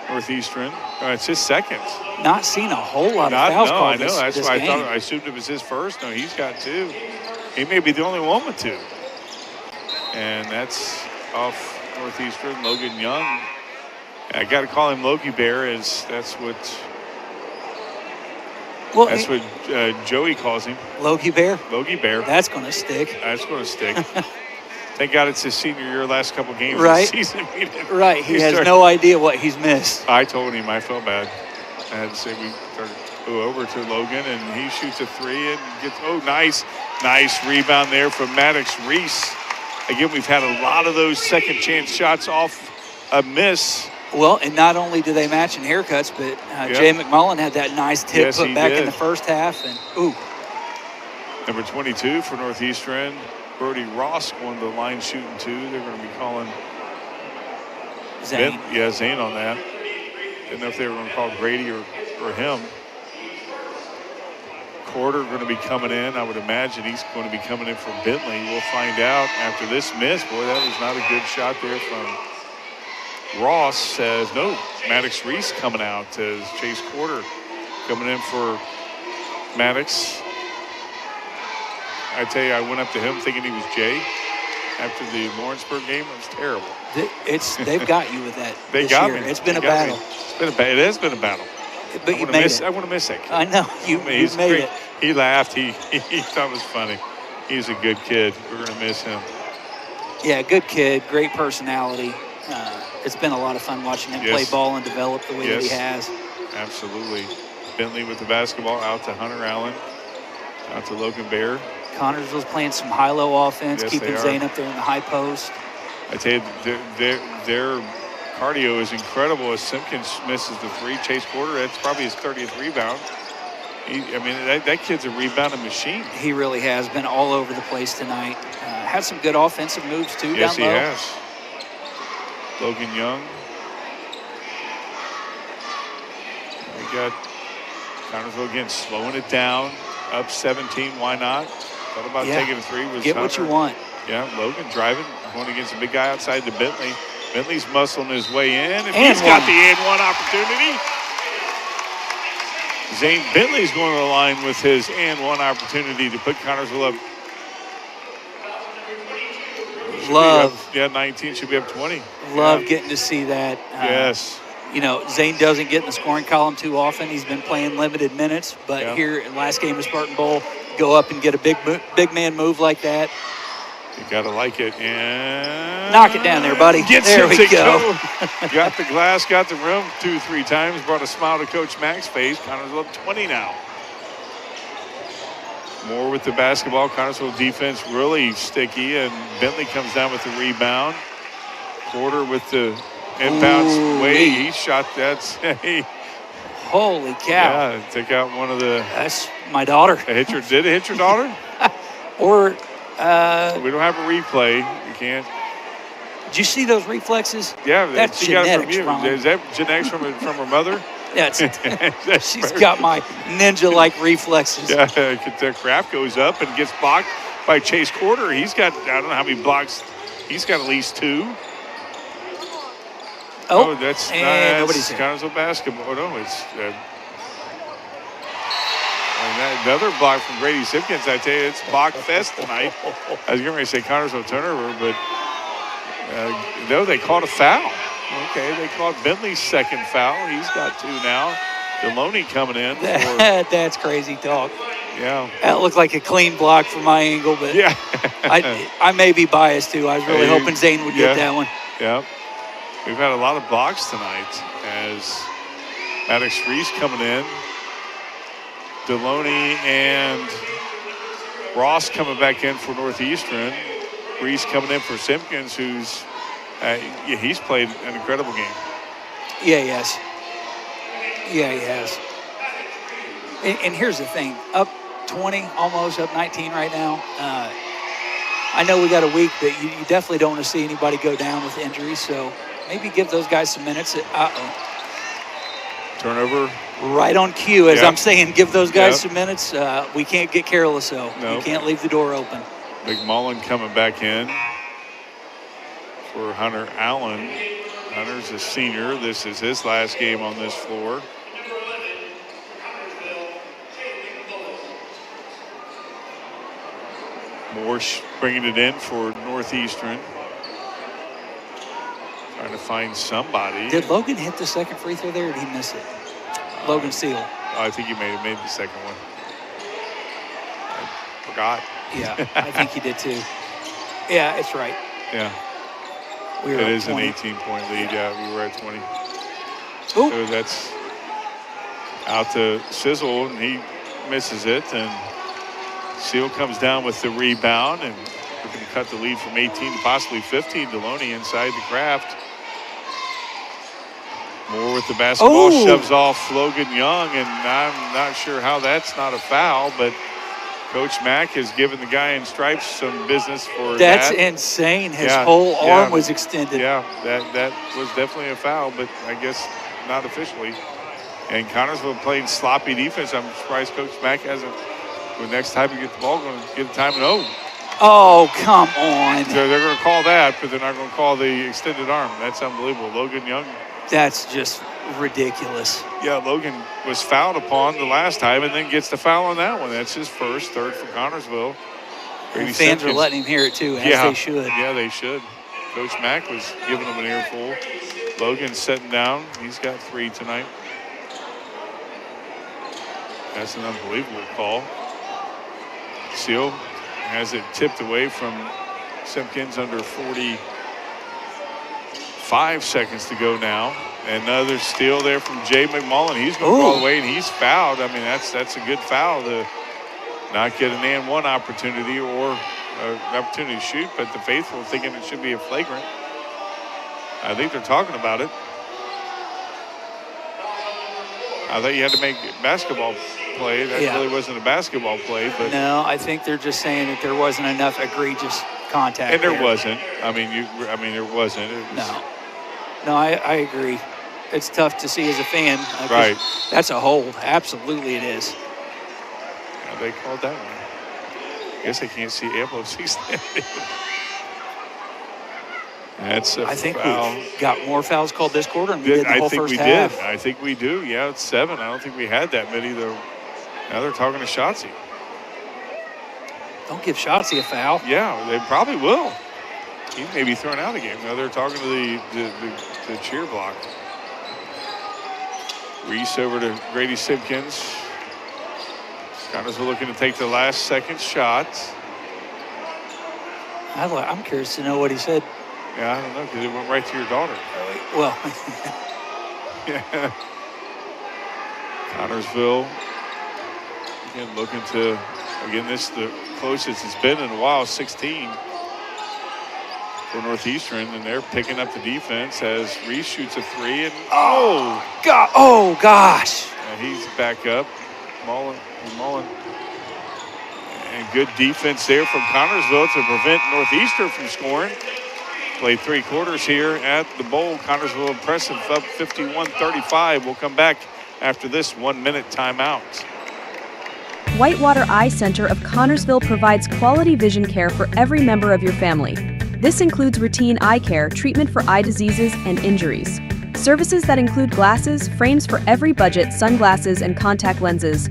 [SPEAKER 2] Northeastern. It's his second.
[SPEAKER 3] Not seen a whole lot of fouls called
[SPEAKER 2] I know. That's
[SPEAKER 3] this
[SPEAKER 2] why
[SPEAKER 3] game.
[SPEAKER 2] I assumed it was his first. No, he's got 2. He may be the only one with 2. And that's off Northeastern. Logan Young. I got to call him Logie Bear. That's what Joey calls him.
[SPEAKER 3] Logie Bear?
[SPEAKER 2] Logie Bear.
[SPEAKER 3] That's going to stick.
[SPEAKER 2] That's going to stick. Thank God it's his senior year, last couple games
[SPEAKER 3] right.
[SPEAKER 2] of the season.
[SPEAKER 3] He has no idea what he's missed.
[SPEAKER 2] I told him I felt bad. I had to say we started over to Logan, and he shoots a three and gets, nice rebound there from Maddox Reese. Again, we've had a lot of those second chance shots off a miss.
[SPEAKER 3] Well, and not only do they match in haircuts, but Jay McMullen had that nice tip put back in the first half. And
[SPEAKER 2] Number 22 for Northeastern, Brody Ross going to the line shooting two. They're going to be calling
[SPEAKER 3] Zane.
[SPEAKER 2] Zane on that. Didn't know if they were going to call Grady or him. Quarter going to be coming in. I would imagine he's going to be coming in for Bentley. We'll find out after this miss. Boy, that was not a good shot there from Ross. Says no. Maddox Reese coming out as Chase Quarter coming in for Maddox. I tell you, I went up to him thinking he was Jay after the Lawrenceburg game. It was terrible.
[SPEAKER 3] They've got you with that.
[SPEAKER 2] They got
[SPEAKER 3] year.
[SPEAKER 2] me.
[SPEAKER 3] It's been a battle.
[SPEAKER 2] It has been a battle.
[SPEAKER 3] But you made it.
[SPEAKER 2] I want to miss that kid.
[SPEAKER 3] I know. You made it.
[SPEAKER 2] He laughed. He thought it was funny. He's a good kid. We're going to miss him.
[SPEAKER 3] Yeah, good kid. Great personality. It's been a lot of fun watching him play ball and develop the way that he has.
[SPEAKER 2] Absolutely. Bentley with the basketball out to Hunter Allen. Out to Logan Bear.
[SPEAKER 3] Connorsville's playing some high-low offense, keeping Zane up there in the high post.
[SPEAKER 2] I tell you, their cardio is incredible as Simpkins misses the three. Chase Quarter, that's probably his 30th rebound. That kid's a rebounding machine.
[SPEAKER 3] He really has been all over the place tonight. Had some good offensive moves, too, down low.
[SPEAKER 2] Yes, he has. Logan Young. We got Connorsville again slowing it down. Up 17, why not? Thought about taking a three.
[SPEAKER 3] Get what you want.
[SPEAKER 2] Yeah, Logan driving, going against a big guy outside to Bentley. Bentley's muscling his way in, and he's got the and one opportunity. Zane Bentley's going to the line with his and one opportunity to put Connorsville up.
[SPEAKER 3] Love.
[SPEAKER 2] 19 should be up 20.
[SPEAKER 3] Love getting to see that.
[SPEAKER 2] Yes.
[SPEAKER 3] You know, Zane doesn't get in the scoring column too often. He's been playing limited minutes, but here in last game of Spartan Bowl, go up and get a big man move like that.
[SPEAKER 2] You got to like it. And
[SPEAKER 3] knock it down there, buddy. There we go.
[SPEAKER 2] Got the glass, got the room 2-3 times. Brought a smile to Coach Mack's face. Connorsville up 20 now. More with the basketball. Connorsville defense really sticky, and Bentley comes down with the rebound. Quarter with the inbounds way he shot that.
[SPEAKER 3] Holy cow.
[SPEAKER 2] Yeah, take out one of the.
[SPEAKER 3] That's my daughter.
[SPEAKER 2] Did it hit your daughter?
[SPEAKER 3] Or.
[SPEAKER 2] We don't have a replay. You can't.
[SPEAKER 3] Did you see those reflexes?
[SPEAKER 2] Yeah,
[SPEAKER 3] that's
[SPEAKER 2] she
[SPEAKER 3] genetics,
[SPEAKER 2] got it from you. Is that genetics from her mother?
[SPEAKER 3] Yeah, she's got my ninja-like reflexes.
[SPEAKER 2] Yeah, the Kraft goes up and gets blocked by Chase Quarter. He's got, I don't know how many blocks. He's got at least 2. Oh, that's
[SPEAKER 3] nobody's
[SPEAKER 2] Connorsville basketball. Oh, no, it's and another block from Grady Simpkins. I tell you, it's block fest tonight. I was going to say Connorsville turnover, but no, they called a foul. Okay, they called Bentley's second foul. He's got 2 now. Deloney coming in.
[SPEAKER 3] That's crazy talk.
[SPEAKER 2] Yeah.
[SPEAKER 3] That looked like a clean block from my angle, but
[SPEAKER 2] yeah.
[SPEAKER 3] I may be biased too. I was really hoping Zane would get that one.
[SPEAKER 2] Yeah. We've had a lot of blocks tonight as Maddox Reese coming in. Deloney and Ross coming back in for Northeastern. Reese coming in for Simpkins, who's he's played an incredible game.
[SPEAKER 3] Yeah, he has. Yeah, he has. And here's the thing. Up 20, almost up 19 right now. I know we got a week, but you definitely don't want to see anybody go down with injuries, so maybe give those guys some minutes.
[SPEAKER 2] Turnover.
[SPEAKER 3] Right on cue, as I'm saying, give those guys some minutes. We can't get careless, though. You can't leave the door open.
[SPEAKER 2] McMullen coming back in for Hunter Allen. Hunter's a senior. This is his last game on this floor. Morse bringing it in for Northeastern. Trying to find somebody.
[SPEAKER 3] Did Logan hit the second free throw there, or did he miss it? Logan Seal.
[SPEAKER 2] I think he may have made the second one. I forgot.
[SPEAKER 3] Yeah, I think he did too. Yeah, it's right.
[SPEAKER 2] Yeah.
[SPEAKER 3] It
[SPEAKER 2] is
[SPEAKER 3] 20.
[SPEAKER 2] an 18-point lead. Yeah, we were at 20.
[SPEAKER 3] Ooh.
[SPEAKER 2] So that's. Out to Sizzle, and he misses it. And Seal comes down with the rebound, and we're going to cut the lead from 18 to possibly 15. Deloney inside the Kraft. Moore with the basketball, shoves off Logan Young, and I'm not sure how that's not a foul, but Coach Mack has given the guy in stripes some business for
[SPEAKER 3] That's
[SPEAKER 2] that.
[SPEAKER 3] insane. His whole arm was extended.
[SPEAKER 2] Yeah, that was definitely a foul, but I guess not officially. And Connorsville playing sloppy defense. I'm surprised Coach Mack hasn't, when next time you get the ball, going to get the time and
[SPEAKER 3] Oh, come on.
[SPEAKER 2] So they're going to call that, but they're not going to call the extended arm. That's unbelievable. Logan Young.
[SPEAKER 3] That's just ridiculous.
[SPEAKER 2] Yeah, Logan was fouled upon the last time and then gets the foul on that one. That's his first, third for Connorsville.
[SPEAKER 3] And fans are letting him hear it too, as they should.
[SPEAKER 2] Yeah, they should. Coach Mack was giving them an earful. Logan's sitting down. He's got 3 tonight. That's an unbelievable call. Seal has it tipped away from Simpkins under 45 seconds to go now. Another steal there from Jay McMullen. He's going to call away, and he's fouled. I mean, that's a good foul to not get an and one opportunity or an opportunity to shoot, but the faithful thinking it should be a flagrant. I think they're talking about it. I thought you had to make basketball play. That really wasn't a basketball play, but
[SPEAKER 3] no, I think they're just saying that there wasn't enough egregious contact.
[SPEAKER 2] And there wasn't. I mean, there wasn't. It was,
[SPEAKER 3] No, I agree. It's tough to see as a fan.
[SPEAKER 2] Right.
[SPEAKER 3] That's a hold. Absolutely, it is.
[SPEAKER 2] Yeah, they called that one. I guess they can't see Amlo 6. That's a
[SPEAKER 3] I think
[SPEAKER 2] foul.
[SPEAKER 3] we got more fouls called this quarter than we did the whole first half.
[SPEAKER 2] I think we do. Yeah, it's 7. I don't think we had that many, though. Now they're talking to Shotzi.
[SPEAKER 3] Don't give Shotzi a foul.
[SPEAKER 2] Yeah, they probably will. He may be thrown out of the game. Now they're talking to the cheer block. Reese over to Grady Simpkins. Connorsville looking to take the last second shot.
[SPEAKER 3] I'm curious to know what he said.
[SPEAKER 2] Yeah, I don't know, because it went right to your daughter.
[SPEAKER 3] Well,
[SPEAKER 2] yeah. Connorsville again looking to, this the closest it's been in a while, 16 for Northeastern, and they're picking up the defense as Reese shoots a 3, and
[SPEAKER 3] gosh.
[SPEAKER 2] And he's back up. Mullen. And good defense there from Connorsville to prevent Northeastern from scoring. Played 3 quarters here at the Bowl. Connorsville impressive, up 51-35. We'll come back after this 1-minute timeout.
[SPEAKER 8] Whitewater Eye Center of Connorsville provides quality vision care for every member of your family. This includes routine eye care, treatment for eye diseases and injuries. Services that include glasses, frames for every budget, sunglasses, and contact lenses.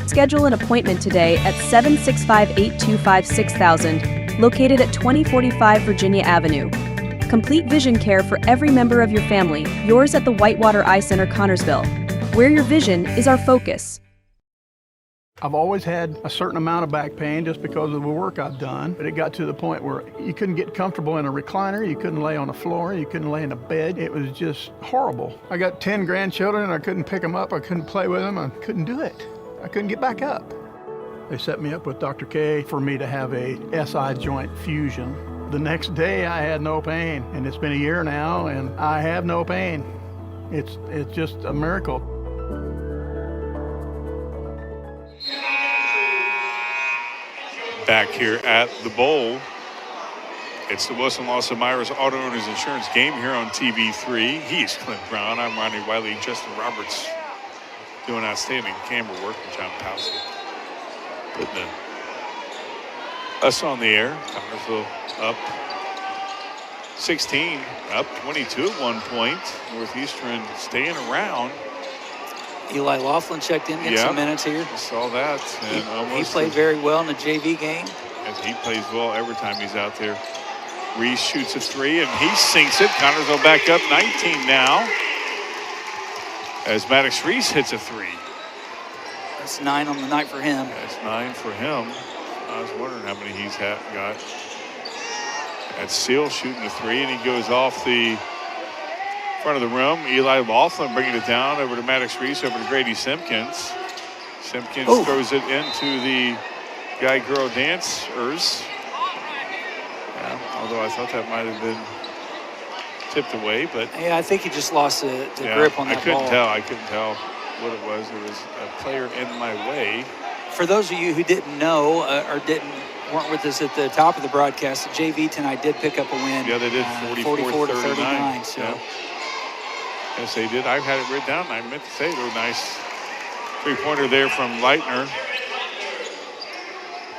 [SPEAKER 8] Schedule an appointment today at 765-825-6000, located at 2045 Virginia Avenue. Complete vision care for every member of your family, yours at the Whitewater Eye Center, Connorsville, where your vision is our focus.
[SPEAKER 10] I've always had a certain amount of back pain just because of the work I've done, but it got to the point where you couldn't get comfortable in a recliner, you couldn't lay on the floor, you couldn't lay in a bed. It was just horrible. I got 10 grandchildren and I couldn't pick them up, I couldn't play with them, I couldn't do it. I couldn't get back up. They set me up with Dr. K for me to have a SI joint fusion. The next day I had no pain, and it's been a year now and I have no pain. It's just a miracle.
[SPEAKER 2] Back here at the Bowl. It's the Wilson Lawson Myers Auto Owners Insurance game here on TV3. He's Clint Brown. I'm Ronnie Wiley. Justin Roberts doing outstanding camera work with John Powsey. Putting us on the air. Connorsville up 16, up 22 at one point. Northeastern staying around.
[SPEAKER 3] Eli Laughlin checked in, getting some minutes here.
[SPEAKER 2] I saw that. And
[SPEAKER 3] he played very well in the JV game.
[SPEAKER 2] As he plays well every time he's out there. Reese shoots a 3 and he sinks it. Connorsville back up 19 now. As Maddox Reese hits a 3.
[SPEAKER 3] That's 9 on the night for him.
[SPEAKER 2] That's 9 for him. I was wondering how many he's got. That's Seal shooting a 3, and he goes off the front of the rim. Eli Laughlin bringing it down over to Maddox Reese, over to Grady Simpkins. Simpkins throws it into the guy-girl dancers. Yeah, although I thought that might have been tipped away, but
[SPEAKER 3] yeah, I think he just lost the grip on that ball.
[SPEAKER 2] I couldn't tell what it was. There was a player in my way.
[SPEAKER 3] For those of you who didn't know or weren't with us at the top of the broadcast, the JV tonight did pick up a win.
[SPEAKER 2] Yeah, they did 44-39.
[SPEAKER 3] So.
[SPEAKER 2] Yeah. Yes, they did. I had it written down. I meant to say it was a nice three-pointer there from Leitner.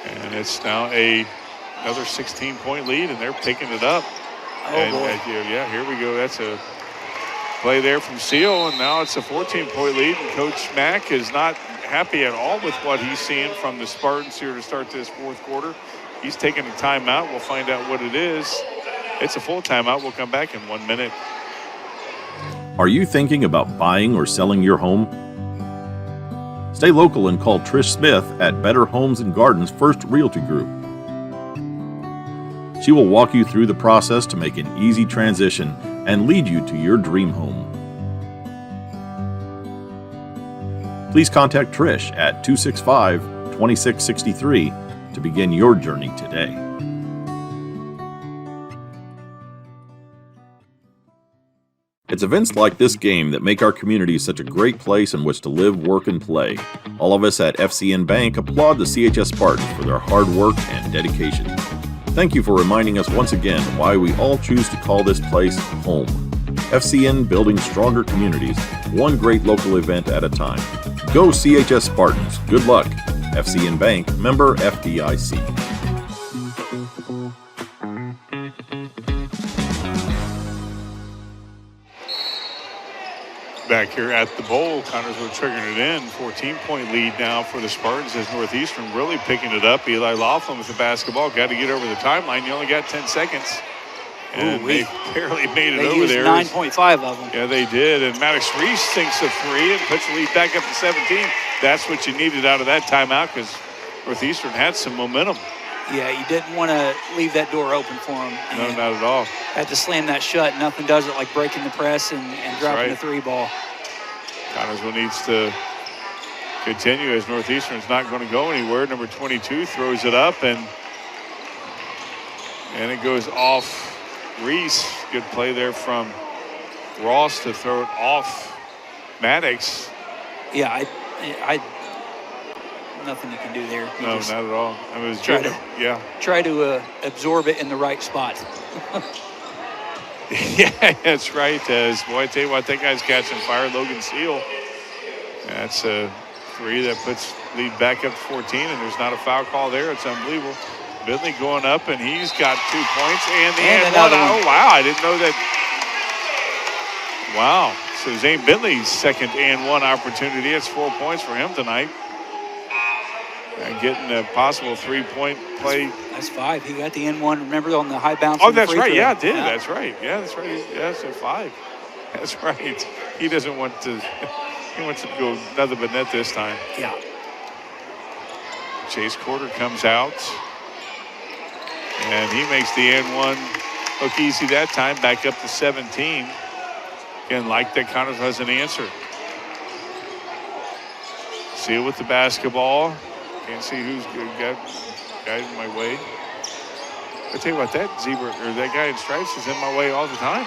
[SPEAKER 2] And it's now another 16-point lead, and they're picking it up.
[SPEAKER 3] Boy.
[SPEAKER 2] Yeah, here we go. That's a play there from Seal, and now it's a 14-point lead. And Coach Mack is not happy at all with what he's seeing from the Spartans here to start this fourth quarter. He's taking a timeout. We'll find out what it is. It's a full timeout. We'll come back in 1 minute.
[SPEAKER 5] Are you thinking about buying or selling your home? Stay local and call Trish Smith at Better Homes and Gardens First Realty Group. She will walk you through the process to make an easy transition and lead you to your dream home. Please contact Trish at 265-2663 to begin your journey today. It's events like this game that make our community such a great place in which to live, work, and play. All of us at FCN Bank applaud the CHS Spartans for their hard work and dedication. Thank you for reminding us once again why we all choose to call this place home. FCN, building stronger communities, one great local event at a time. Go CHS Spartans. Good luck. FCN Bank, member FDIC.
[SPEAKER 2] Back here at the bowl, Connersville triggering it in. 14-point lead now for the Spartans as Northeastern really picking it up. Eli Laughlin with the basketball. Got to get over the timeline. You only got 10 seconds. And they barely made it over there.
[SPEAKER 3] They used 9.5 of them.
[SPEAKER 2] Yeah, they did. And Maddox Reese sinks a three and puts the lead back up to 17. That's what you needed out of that timeout because Northeastern had some momentum.
[SPEAKER 3] Yeah, you didn't want to leave that door open for them.
[SPEAKER 2] No, not at all.
[SPEAKER 3] Had to slam that shut. Nothing does it like breaking the press and dropping the three ball.
[SPEAKER 2] Connersville needs to continue as Northeastern's not going to go anywhere. Number 22 throws it up and it goes off Reese. Good play there from Ross to throw it off Maddox.
[SPEAKER 3] Yeah, I nothing you can do there.
[SPEAKER 2] No, not at all. I mean, it was
[SPEAKER 3] try to absorb it in the right spot.
[SPEAKER 2] Yeah, that's right. Boy, I tell you what, that guy's catching fire. Logan Seal. That's a three that puts lead back up to 14, and there's not a foul call there. It's unbelievable. Bentley going up, and he's got 2 points and the and one. Oh, wow, I didn't know that. Wow. So Zane Bentley's second and one opportunity. That's 4 points for him tonight. And getting a possible 3-point play.
[SPEAKER 3] That's 5. He got the N1. Remember on the high bounce?
[SPEAKER 2] Oh, that's right. Yeah, I did. Yeah. That's right. Yeah, that's right. Yeah, that's a 5. That's right. He doesn't want to. He wants to go nothing but net this time.
[SPEAKER 3] Yeah.
[SPEAKER 2] Chase Quarter comes out. And he makes the N1 look easy that time. Back up to 17. Again, like that, Connersville has an answer. Seal with the basketball. Can't see who's got in my way. I tell you what, that zebra or that guy in stripes is in my way all the time.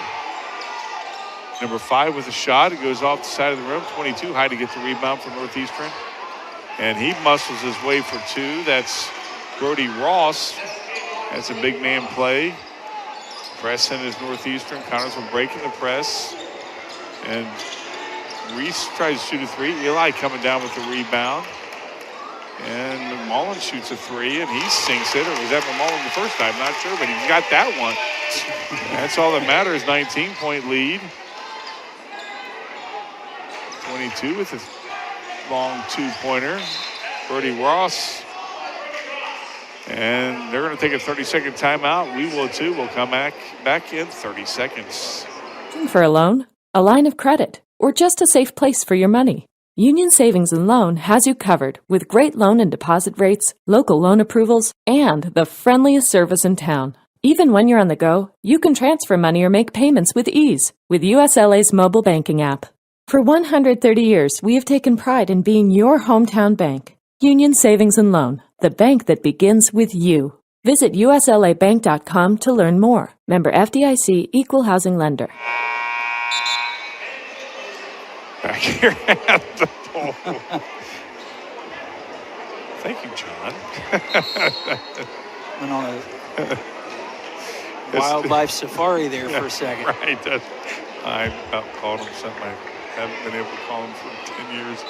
[SPEAKER 2] Number 5 with a shot. It goes off the side of the rim. 22 high to get the rebound for Northeastern. And he muscles his way for 2. That's Brody Ross. That's a big man play. Pressing is Northeastern. Connersville breaking the press. And Reese tries to shoot a 3. Eli coming down with the rebound. And McMullen shoots a 3, and he sinks it. Or was that McMullen the first time? Not sure, but he got that one. That's all that matters. 19-point lead. 22 with a long 2-pointer. Brody Ross. And they're going to take a 30-second timeout. We will, too. We'll come back in 30 seconds.
[SPEAKER 4] Looking for a loan, a line of credit, or just a safe place for your money? Union Savings and Loan has you covered with great loan and deposit rates, local loan approvals, and the friendliest service in town. Even when you're on the go, you can transfer money or make payments with ease with USLA's mobile banking app. For 130 years, we have taken pride in being your hometown bank. Union Savings and Loan, the bank that begins with you. Visit uslabank.com to learn more. Member FDIC, Equal Housing Lender.
[SPEAKER 2] Back here at the pole. Thank you, John.
[SPEAKER 3] Went on a wildlife safari there for a second.
[SPEAKER 2] Right. I about called him something I haven't been able to call him for 10 years.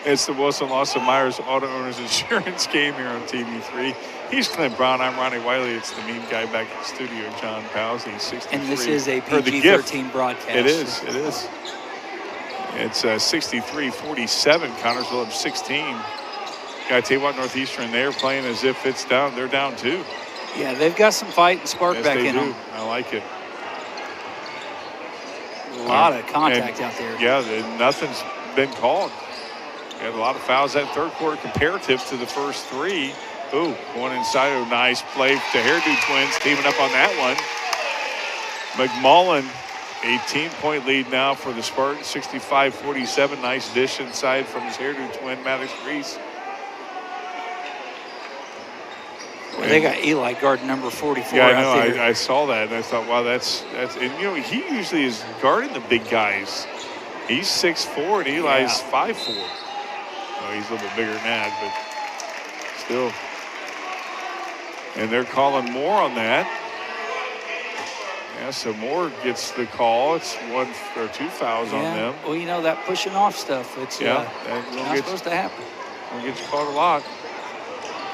[SPEAKER 2] It's the Wilson Lawson Myers Auto Owners Insurance game here on TV3. He's Clint Brown. I'm Ronnie Wiley. It's the mean guy back in the studio, John Powers. He's 63.
[SPEAKER 3] And this is a PG-13 broadcast.
[SPEAKER 2] It is. It's 63-47. Connersville up 16. Gotta tell you what, Northeastern, they're playing as if it's down. They're down 2.
[SPEAKER 3] Yeah, they've got some fight and spark back in them.
[SPEAKER 2] I like it.
[SPEAKER 3] A lot of contact out there.
[SPEAKER 2] Yeah, nothing's been called. We had a lot of fouls that third quarter comparative to the first 3. Ooh, going inside. A nice play to Hairdo Twins teaming up on that one. McMullen, 18-point lead now for the Spartans, 65-47. Nice dish inside from his Hairdo twin, Maddox Reese.
[SPEAKER 3] Well, they got Eli guarding number 44
[SPEAKER 2] yeah, I
[SPEAKER 3] out
[SPEAKER 2] know.
[SPEAKER 3] there.
[SPEAKER 2] I saw that, and I thought, wow, that's and you know, he usually is guarding the big guys. He's 6'4", and Eli's 5'4". Oh, he's a little bit bigger than that, but still. And they're calling Moore on that. Yeah, so Moore gets the call. It's 1 or 2 fouls on them.
[SPEAKER 3] Well, you know, that pushing off stuff, it's not supposed to happen.
[SPEAKER 2] Don't get you caught a lot.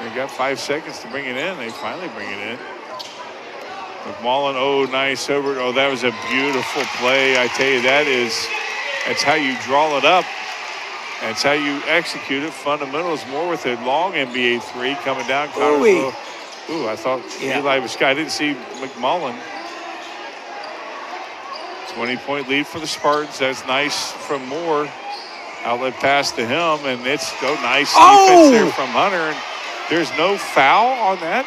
[SPEAKER 2] They got 5 seconds to bring it in. They finally bring it in. McMullen, nice over. Oh, that was a beautiful play. I tell you, that's how you draw it up. That's how you execute it. Fundamentals. More with a long NBA 3 coming down. Ooh, I thought Eli was. I didn't see McMullen. 20-point lead for the Spartans. That's nice from Moore. Outlet pass to him, and it's nice defense there from Hunter. And there's no foul on that.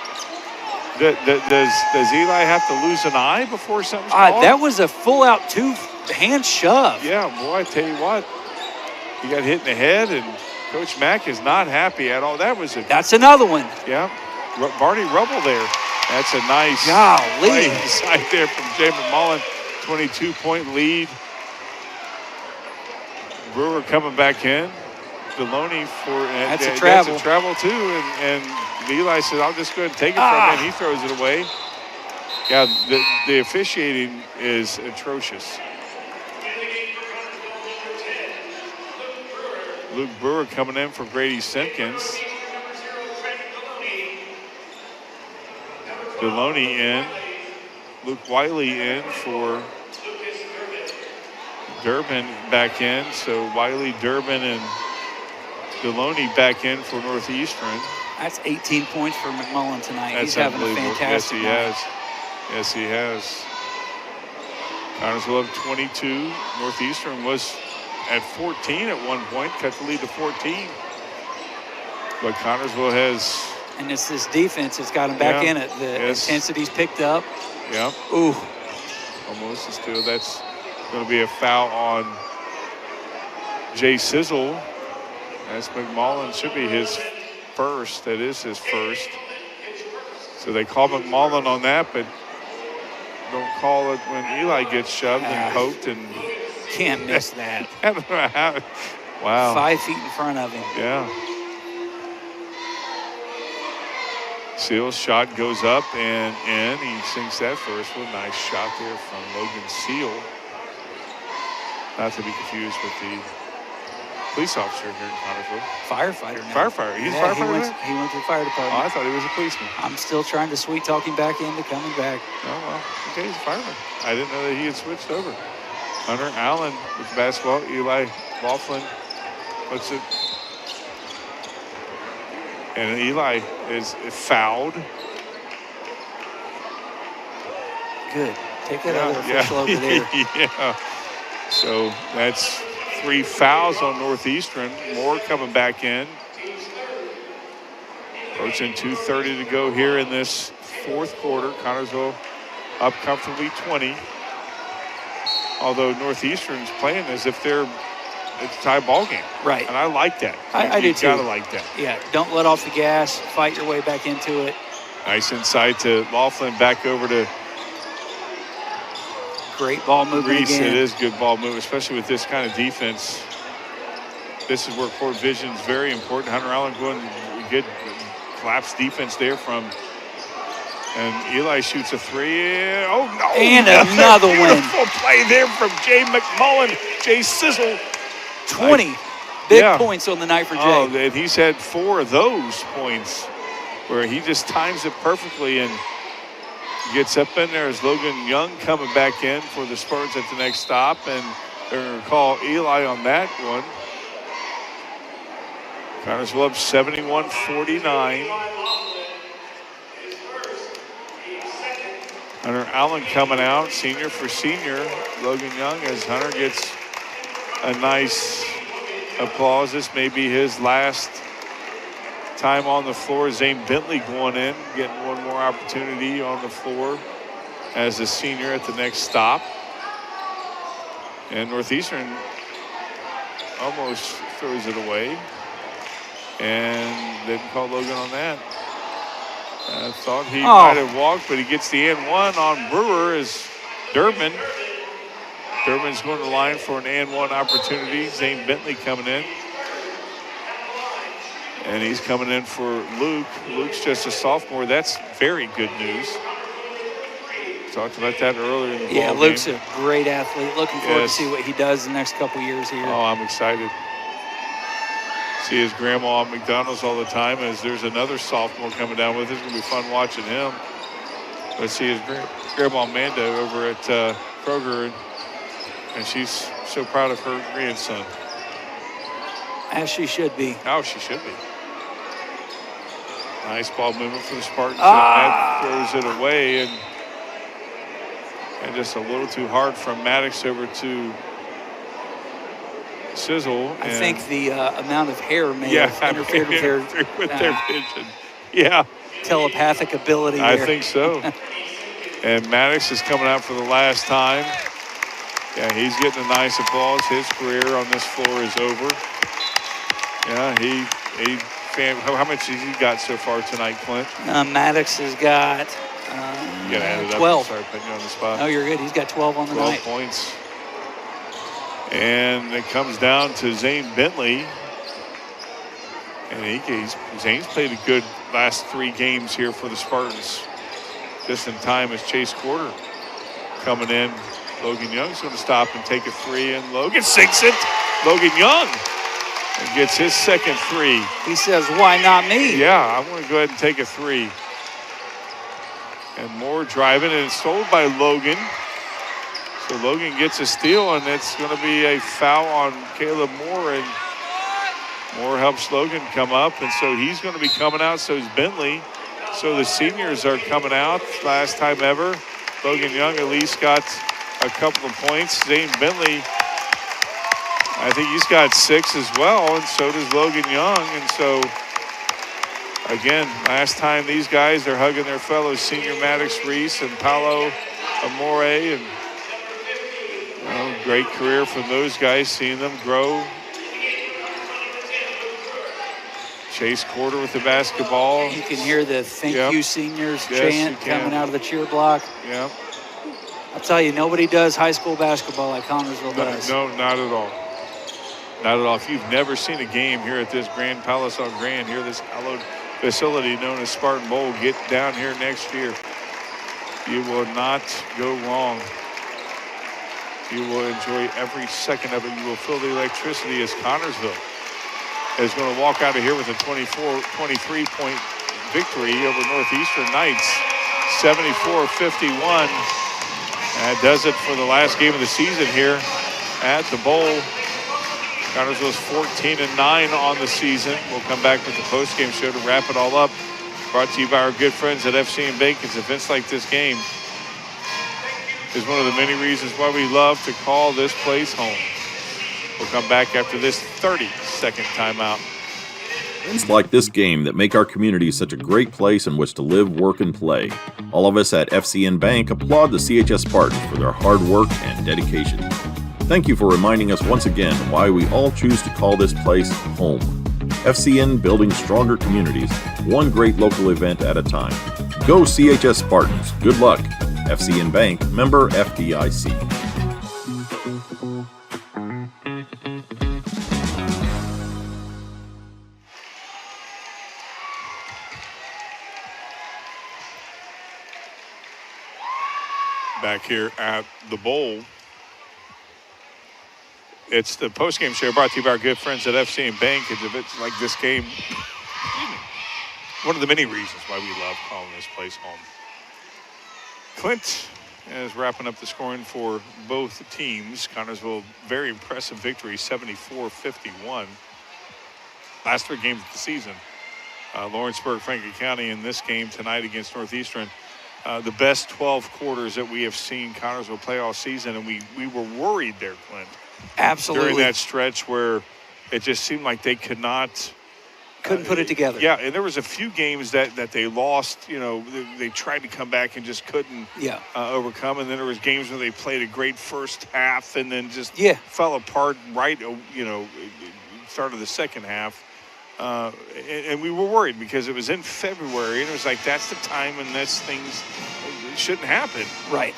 [SPEAKER 2] Does Eli have to lose an eye before something's called?
[SPEAKER 3] That was a full-out 2-hand shove.
[SPEAKER 2] Yeah, boy, I tell you what. He got hit in the head, and Coach Mack is not happy at all.
[SPEAKER 3] That's another one.
[SPEAKER 2] Yeah, Barney Rubble there. That's a nice play inside there from Jay McMullen. 22-point lead. Brewer coming back in. Deloney
[SPEAKER 3] that's a travel.
[SPEAKER 2] That's a travel too, and Eli says, "I'll just go ahead and take it from him." He throws it away. Yeah, the officiating is atrocious. Luke Brewer coming in for Grady Simpkins. Deloney in. Luke Wiley in for Durbin back in. So Wiley, Durbin, and Deloney back in for Northeastern.
[SPEAKER 3] That's 18 points for McMullen tonight.
[SPEAKER 2] That's
[SPEAKER 3] He's having a fantastic night.
[SPEAKER 2] Yes, he has. Connersville up 22. Northeastern was at 14 at one point, cut the lead to 14. But Connersville has...
[SPEAKER 3] And it's this defense that's got him back in it. The intensity's picked up.
[SPEAKER 2] Yeah.
[SPEAKER 3] Ooh.
[SPEAKER 2] Almost a steal. That's going to be a foul on Jay Sizzle. That's McMullen. Should be his first. That is his first. So they call McMullen on that, but don't call it when Eli gets shoved and poked. And
[SPEAKER 3] can't miss that.
[SPEAKER 2] I don't know how. Wow.
[SPEAKER 3] 5 feet in front of him.
[SPEAKER 2] Yeah. Seal's shot goes up and in. He sinks that first one. Nice shot there from Logan Seal. Not to be confused with the police officer here in Connersville.
[SPEAKER 3] Firefighter now.
[SPEAKER 2] Firefighter. He's a firefighter?
[SPEAKER 3] He went to the fire department.
[SPEAKER 2] Oh, I thought he was a policeman.
[SPEAKER 3] I'm still trying to sweet talk him back into coming back.
[SPEAKER 2] Oh, well. Okay, he's a fireman. I didn't know that he had switched over. Hunter Allen with the basketball. Eli Laughlin puts it. And Eli is fouled.
[SPEAKER 3] Good. Take that other official over there.
[SPEAKER 2] Yeah. So that's 3 fouls on Northeastern. Moore coming back in. Approaching 2:30 to go here in this fourth quarter. Connersville up comfortably 20. Although Northeastern's playing as if it's a tie ball game.
[SPEAKER 3] Right.
[SPEAKER 2] And I like that.
[SPEAKER 3] I do too.
[SPEAKER 2] You gotta like that.
[SPEAKER 3] Yeah, don't let off the gas. Fight your way back into it.
[SPEAKER 2] Nice inside to Laughlin, back over to
[SPEAKER 3] Great ball movement
[SPEAKER 2] Reese.
[SPEAKER 3] again.
[SPEAKER 2] It is good ball movement, especially with this kind of defense. This is where court vision is very important. Hunter Allen going good collapse defense there from, and Eli shoots a three. Oh no!
[SPEAKER 3] And another one.
[SPEAKER 2] Beautiful play there from Jay McMullen. Jay Sizzle.
[SPEAKER 3] 20 big points on the night for Jay.
[SPEAKER 2] Oh, and he's had 4 of those points where he just times it perfectly and gets up in there as Logan Young coming back in for the Spartans at the next stop, and they're going to call Eli on that one. Connersville up 71-49. Hunter Allen coming out, senior for senior. Logan Young as Hunter gets a nice applause. This may be his last time on the floor. Zane Bentley going in, getting one more opportunity on the floor as a senior at the next stop. And Northeastern almost throws it away. And didn't call Logan on that. I thought he might have walked, but he gets the and one on Brewer as Durbin. Durbin's going to the line for an and one opportunity. Zane Bentley coming in. And he's coming in for Luke. Luke's just a sophomore. That's very good news. Talked about that earlier in the ball game.
[SPEAKER 3] Luke's a great athlete. Looking forward to see what he does the next couple years here.
[SPEAKER 2] Oh, I'm excited. See his grandma at McDonald's all the time as there's another sophomore coming down with us. It's going to be fun watching him. Let's see his grandma Amanda over at Kroger, and she's so proud of her grandson.
[SPEAKER 3] As she should be.
[SPEAKER 2] Oh, she should be. Nice ball movement for the Spartans. That throws it away, and just a little too hard from Maddox over to Sizzle.
[SPEAKER 3] I think the amount of hair may have interfered with
[SPEAKER 2] their vision. Yeah.
[SPEAKER 3] Telepathic ability there.
[SPEAKER 2] I think so. And Maddox is coming out for the last time. Yeah, he's getting a nice applause. His career on this floor is over. Yeah, how much has he got so far tonight, Clint?
[SPEAKER 3] Maddox has got
[SPEAKER 2] 12.
[SPEAKER 3] 12.
[SPEAKER 2] Sorry, putting you on the spot.
[SPEAKER 3] No, you're good. He's got 12 on the
[SPEAKER 2] 12
[SPEAKER 3] night.
[SPEAKER 2] points. And it comes down to Zane Bentley. And Zane's played a good last 3 games here for the Spartans. Just in time as Chase Quarter coming in. Logan Young's going to stop and take a 3, and Logan sinks it. Logan Young and gets his second 3.
[SPEAKER 3] He says, why not me?
[SPEAKER 2] Yeah, I'm going to go ahead and take a 3. And Moore driving, and it's sold by Logan. So Logan gets a steal, and it's going to be a foul on Caleb Moore, and Moore helps Logan come up, and so he's going to be coming out. So is Bentley. So the seniors are coming out. Last time ever, Logan Young at least got a couple of points. Zane Bentley, I think he's got 6 as well, and so does Logan Young. And so, again, last time these guys are hugging their fellow senior Maddox Reese and Paolo Amore, and great career from those guys, seeing them grow. Chase Quarter with the basketball.
[SPEAKER 3] You can hear the thank you seniors chant coming out of the cheer block.
[SPEAKER 2] Yeah.
[SPEAKER 3] I'll tell you, nobody does high school basketball like Connersville does.
[SPEAKER 2] No, not at all. Not at all. If you've never seen a game here at this Grand Palace on Grand, here, this hallowed facility known as Spartan Bowl, get down here next year. You will not go wrong. You will enjoy every second of it. You will feel the electricity as Connersville is going to walk out of here with a 23-point victory over Northeastern Knights, 74-51. That does it for the last game of the season here at the Bowl. Connersville's 14-9 on the season. We'll come back with the postgame show to wrap it all up. Brought to you by our good friends at FC and Bacon's. Events like this game is one of the many reasons why we love to call this place home. We'll come back after this 30-second timeout.
[SPEAKER 5] It's like this game that make our community such a great place in which to live, work, and play. All of us at FCN Bank applaud the CHS Spartans for their hard work and dedication. Thank you for reminding us once again why we all choose to call this place home. FCN, building stronger communities, one great local event at a time. Go CHS Spartans. Good luck. FCN Bank, member FDIC.
[SPEAKER 2] Back here at the Bowl. It's the postgame show brought to you by our good friends at FCN Bank. And if it's like this game, one of the many reasons why we love calling this place home. Clint is wrapping up the scoring for both teams. Connersville, very impressive victory, 74-51. Last 3 games of the season. Lawrenceburg, Franklin County in this game tonight against Northeastern. The best 12 quarters that we have seen Connersville play all season, and we were worried there, Clint.
[SPEAKER 3] Absolutely.
[SPEAKER 2] During that stretch where it just seemed like they couldn't
[SPEAKER 3] put it together.
[SPEAKER 2] Yeah, and there was a few games that they lost. You know, they tried to come back and just couldn't overcome. And then there was games where they played a great first half and then just fell apart right, start of the second half. And we were worried because it was in February, and it was like, that's the time when things shouldn't happen.
[SPEAKER 3] Right.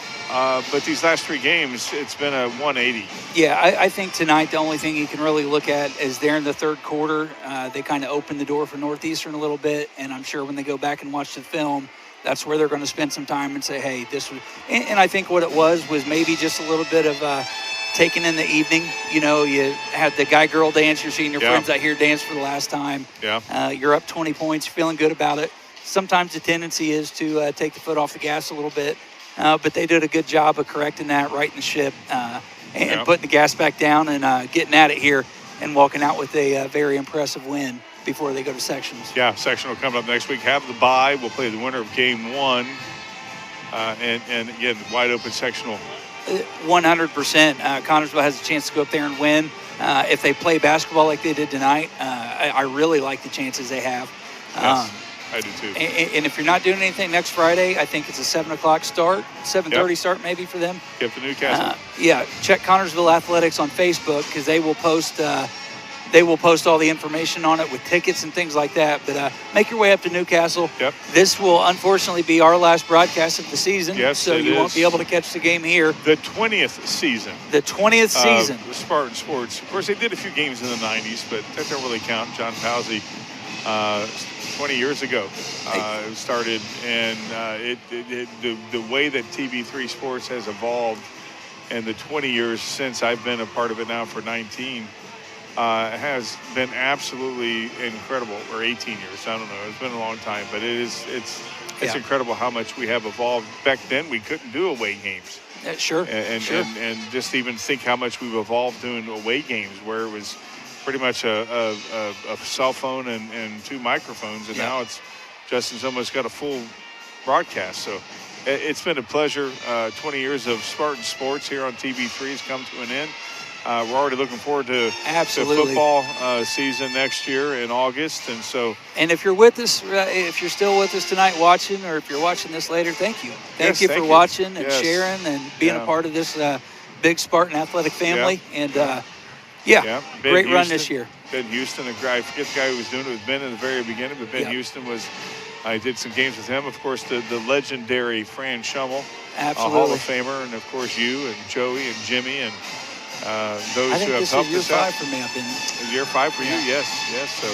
[SPEAKER 2] But these last 3 games, it's been a 180.
[SPEAKER 3] Yeah, I think tonight the only thing you can really look at is there in the third quarter, they kind of opened the door for Northeastern a little bit, and I'm sure when they go back and watch the film, that's where they're going to spend some time and say, hey, this was – and I think what it was maybe just a little bit of taken in the evening. You know, you had the guy-girl dance. You're seeing your friends out here dance for the last time.
[SPEAKER 2] Yeah.
[SPEAKER 3] You're up 20 points. You're feeling good about it. Sometimes the tendency is to take the foot off the gas a little bit. But they did a good job of correcting that, righting the ship, and putting the gas back down and getting at it here and walking out with a very impressive win before they go to sections.
[SPEAKER 2] Yeah, sectional coming up next week. Have the bye. We'll play the winner of game 1. And again, wide open sectional.
[SPEAKER 3] 100%. Connersville has a chance to go up there and win. If they play basketball like they did tonight, I really like the chances they have.
[SPEAKER 2] Yes, I do too.
[SPEAKER 3] And if you're not doing anything next Friday, I think it's a 7 o'clock start, 7:30 start maybe for them.
[SPEAKER 2] Get to Newcastle.
[SPEAKER 3] Check Connersville Athletics on Facebook because they will post all the information on it with tickets and things like that. But make your way up to Newcastle.
[SPEAKER 2] Yep.
[SPEAKER 3] This will unfortunately be our last broadcast of the season.
[SPEAKER 2] Yes,
[SPEAKER 3] so you won't be able to catch the game here.
[SPEAKER 2] The 20th season.
[SPEAKER 3] The 20th season.
[SPEAKER 2] Spartan Sports. Of course, they did a few games in the 90s, but that don't really count. John Pawsey, 20 years ago, started. And the way that TV3 Sports has evolved in the 20 years since I've been a part of it now for 19, has been absolutely incredible. Or 18 years, I don't know. It's been a long time, but it's incredible how much we have evolved. Back then, we couldn't do away games.
[SPEAKER 3] Sure.
[SPEAKER 2] And just even think how much we've evolved doing away games, where it was pretty much a cell phone and 2 microphones, and now Justin's almost got a full broadcast. So it's been a pleasure. 20 years of Spartan Sports here on TV3 has come to an end. We're already looking forward to football season next year in August, and so.
[SPEAKER 3] And if you're with us, if you're still with us tonight watching, or if you're watching this later, thank you. Thank you for watching and sharing and being a part of this big Spartan athletic family. And great run this year.
[SPEAKER 2] Ben Houston, I forget the guy who was doing it with Ben in the very beginning, but Ben Houston was. I did some games with him. Of course, the legendary Fran Schummel,
[SPEAKER 3] absolutely,
[SPEAKER 2] a Hall of Famer, and of course you and Joey and Jimmy and. Those who have helped us out.
[SPEAKER 3] I think this is year 5 for me. I've been
[SPEAKER 2] year 5 for you, yes. So,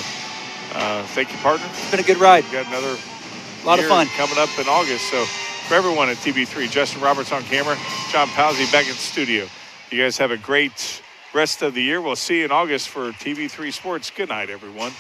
[SPEAKER 2] thank you, partner.
[SPEAKER 3] It's been a good ride.
[SPEAKER 2] We've got another
[SPEAKER 3] lot of fun
[SPEAKER 2] coming up in August. So, for everyone at TV3, Justin Roberts on camera, John Pawsey back in the studio. You guys have a great rest of the year. We'll see you in August for TV3 Sports. Good night, everyone.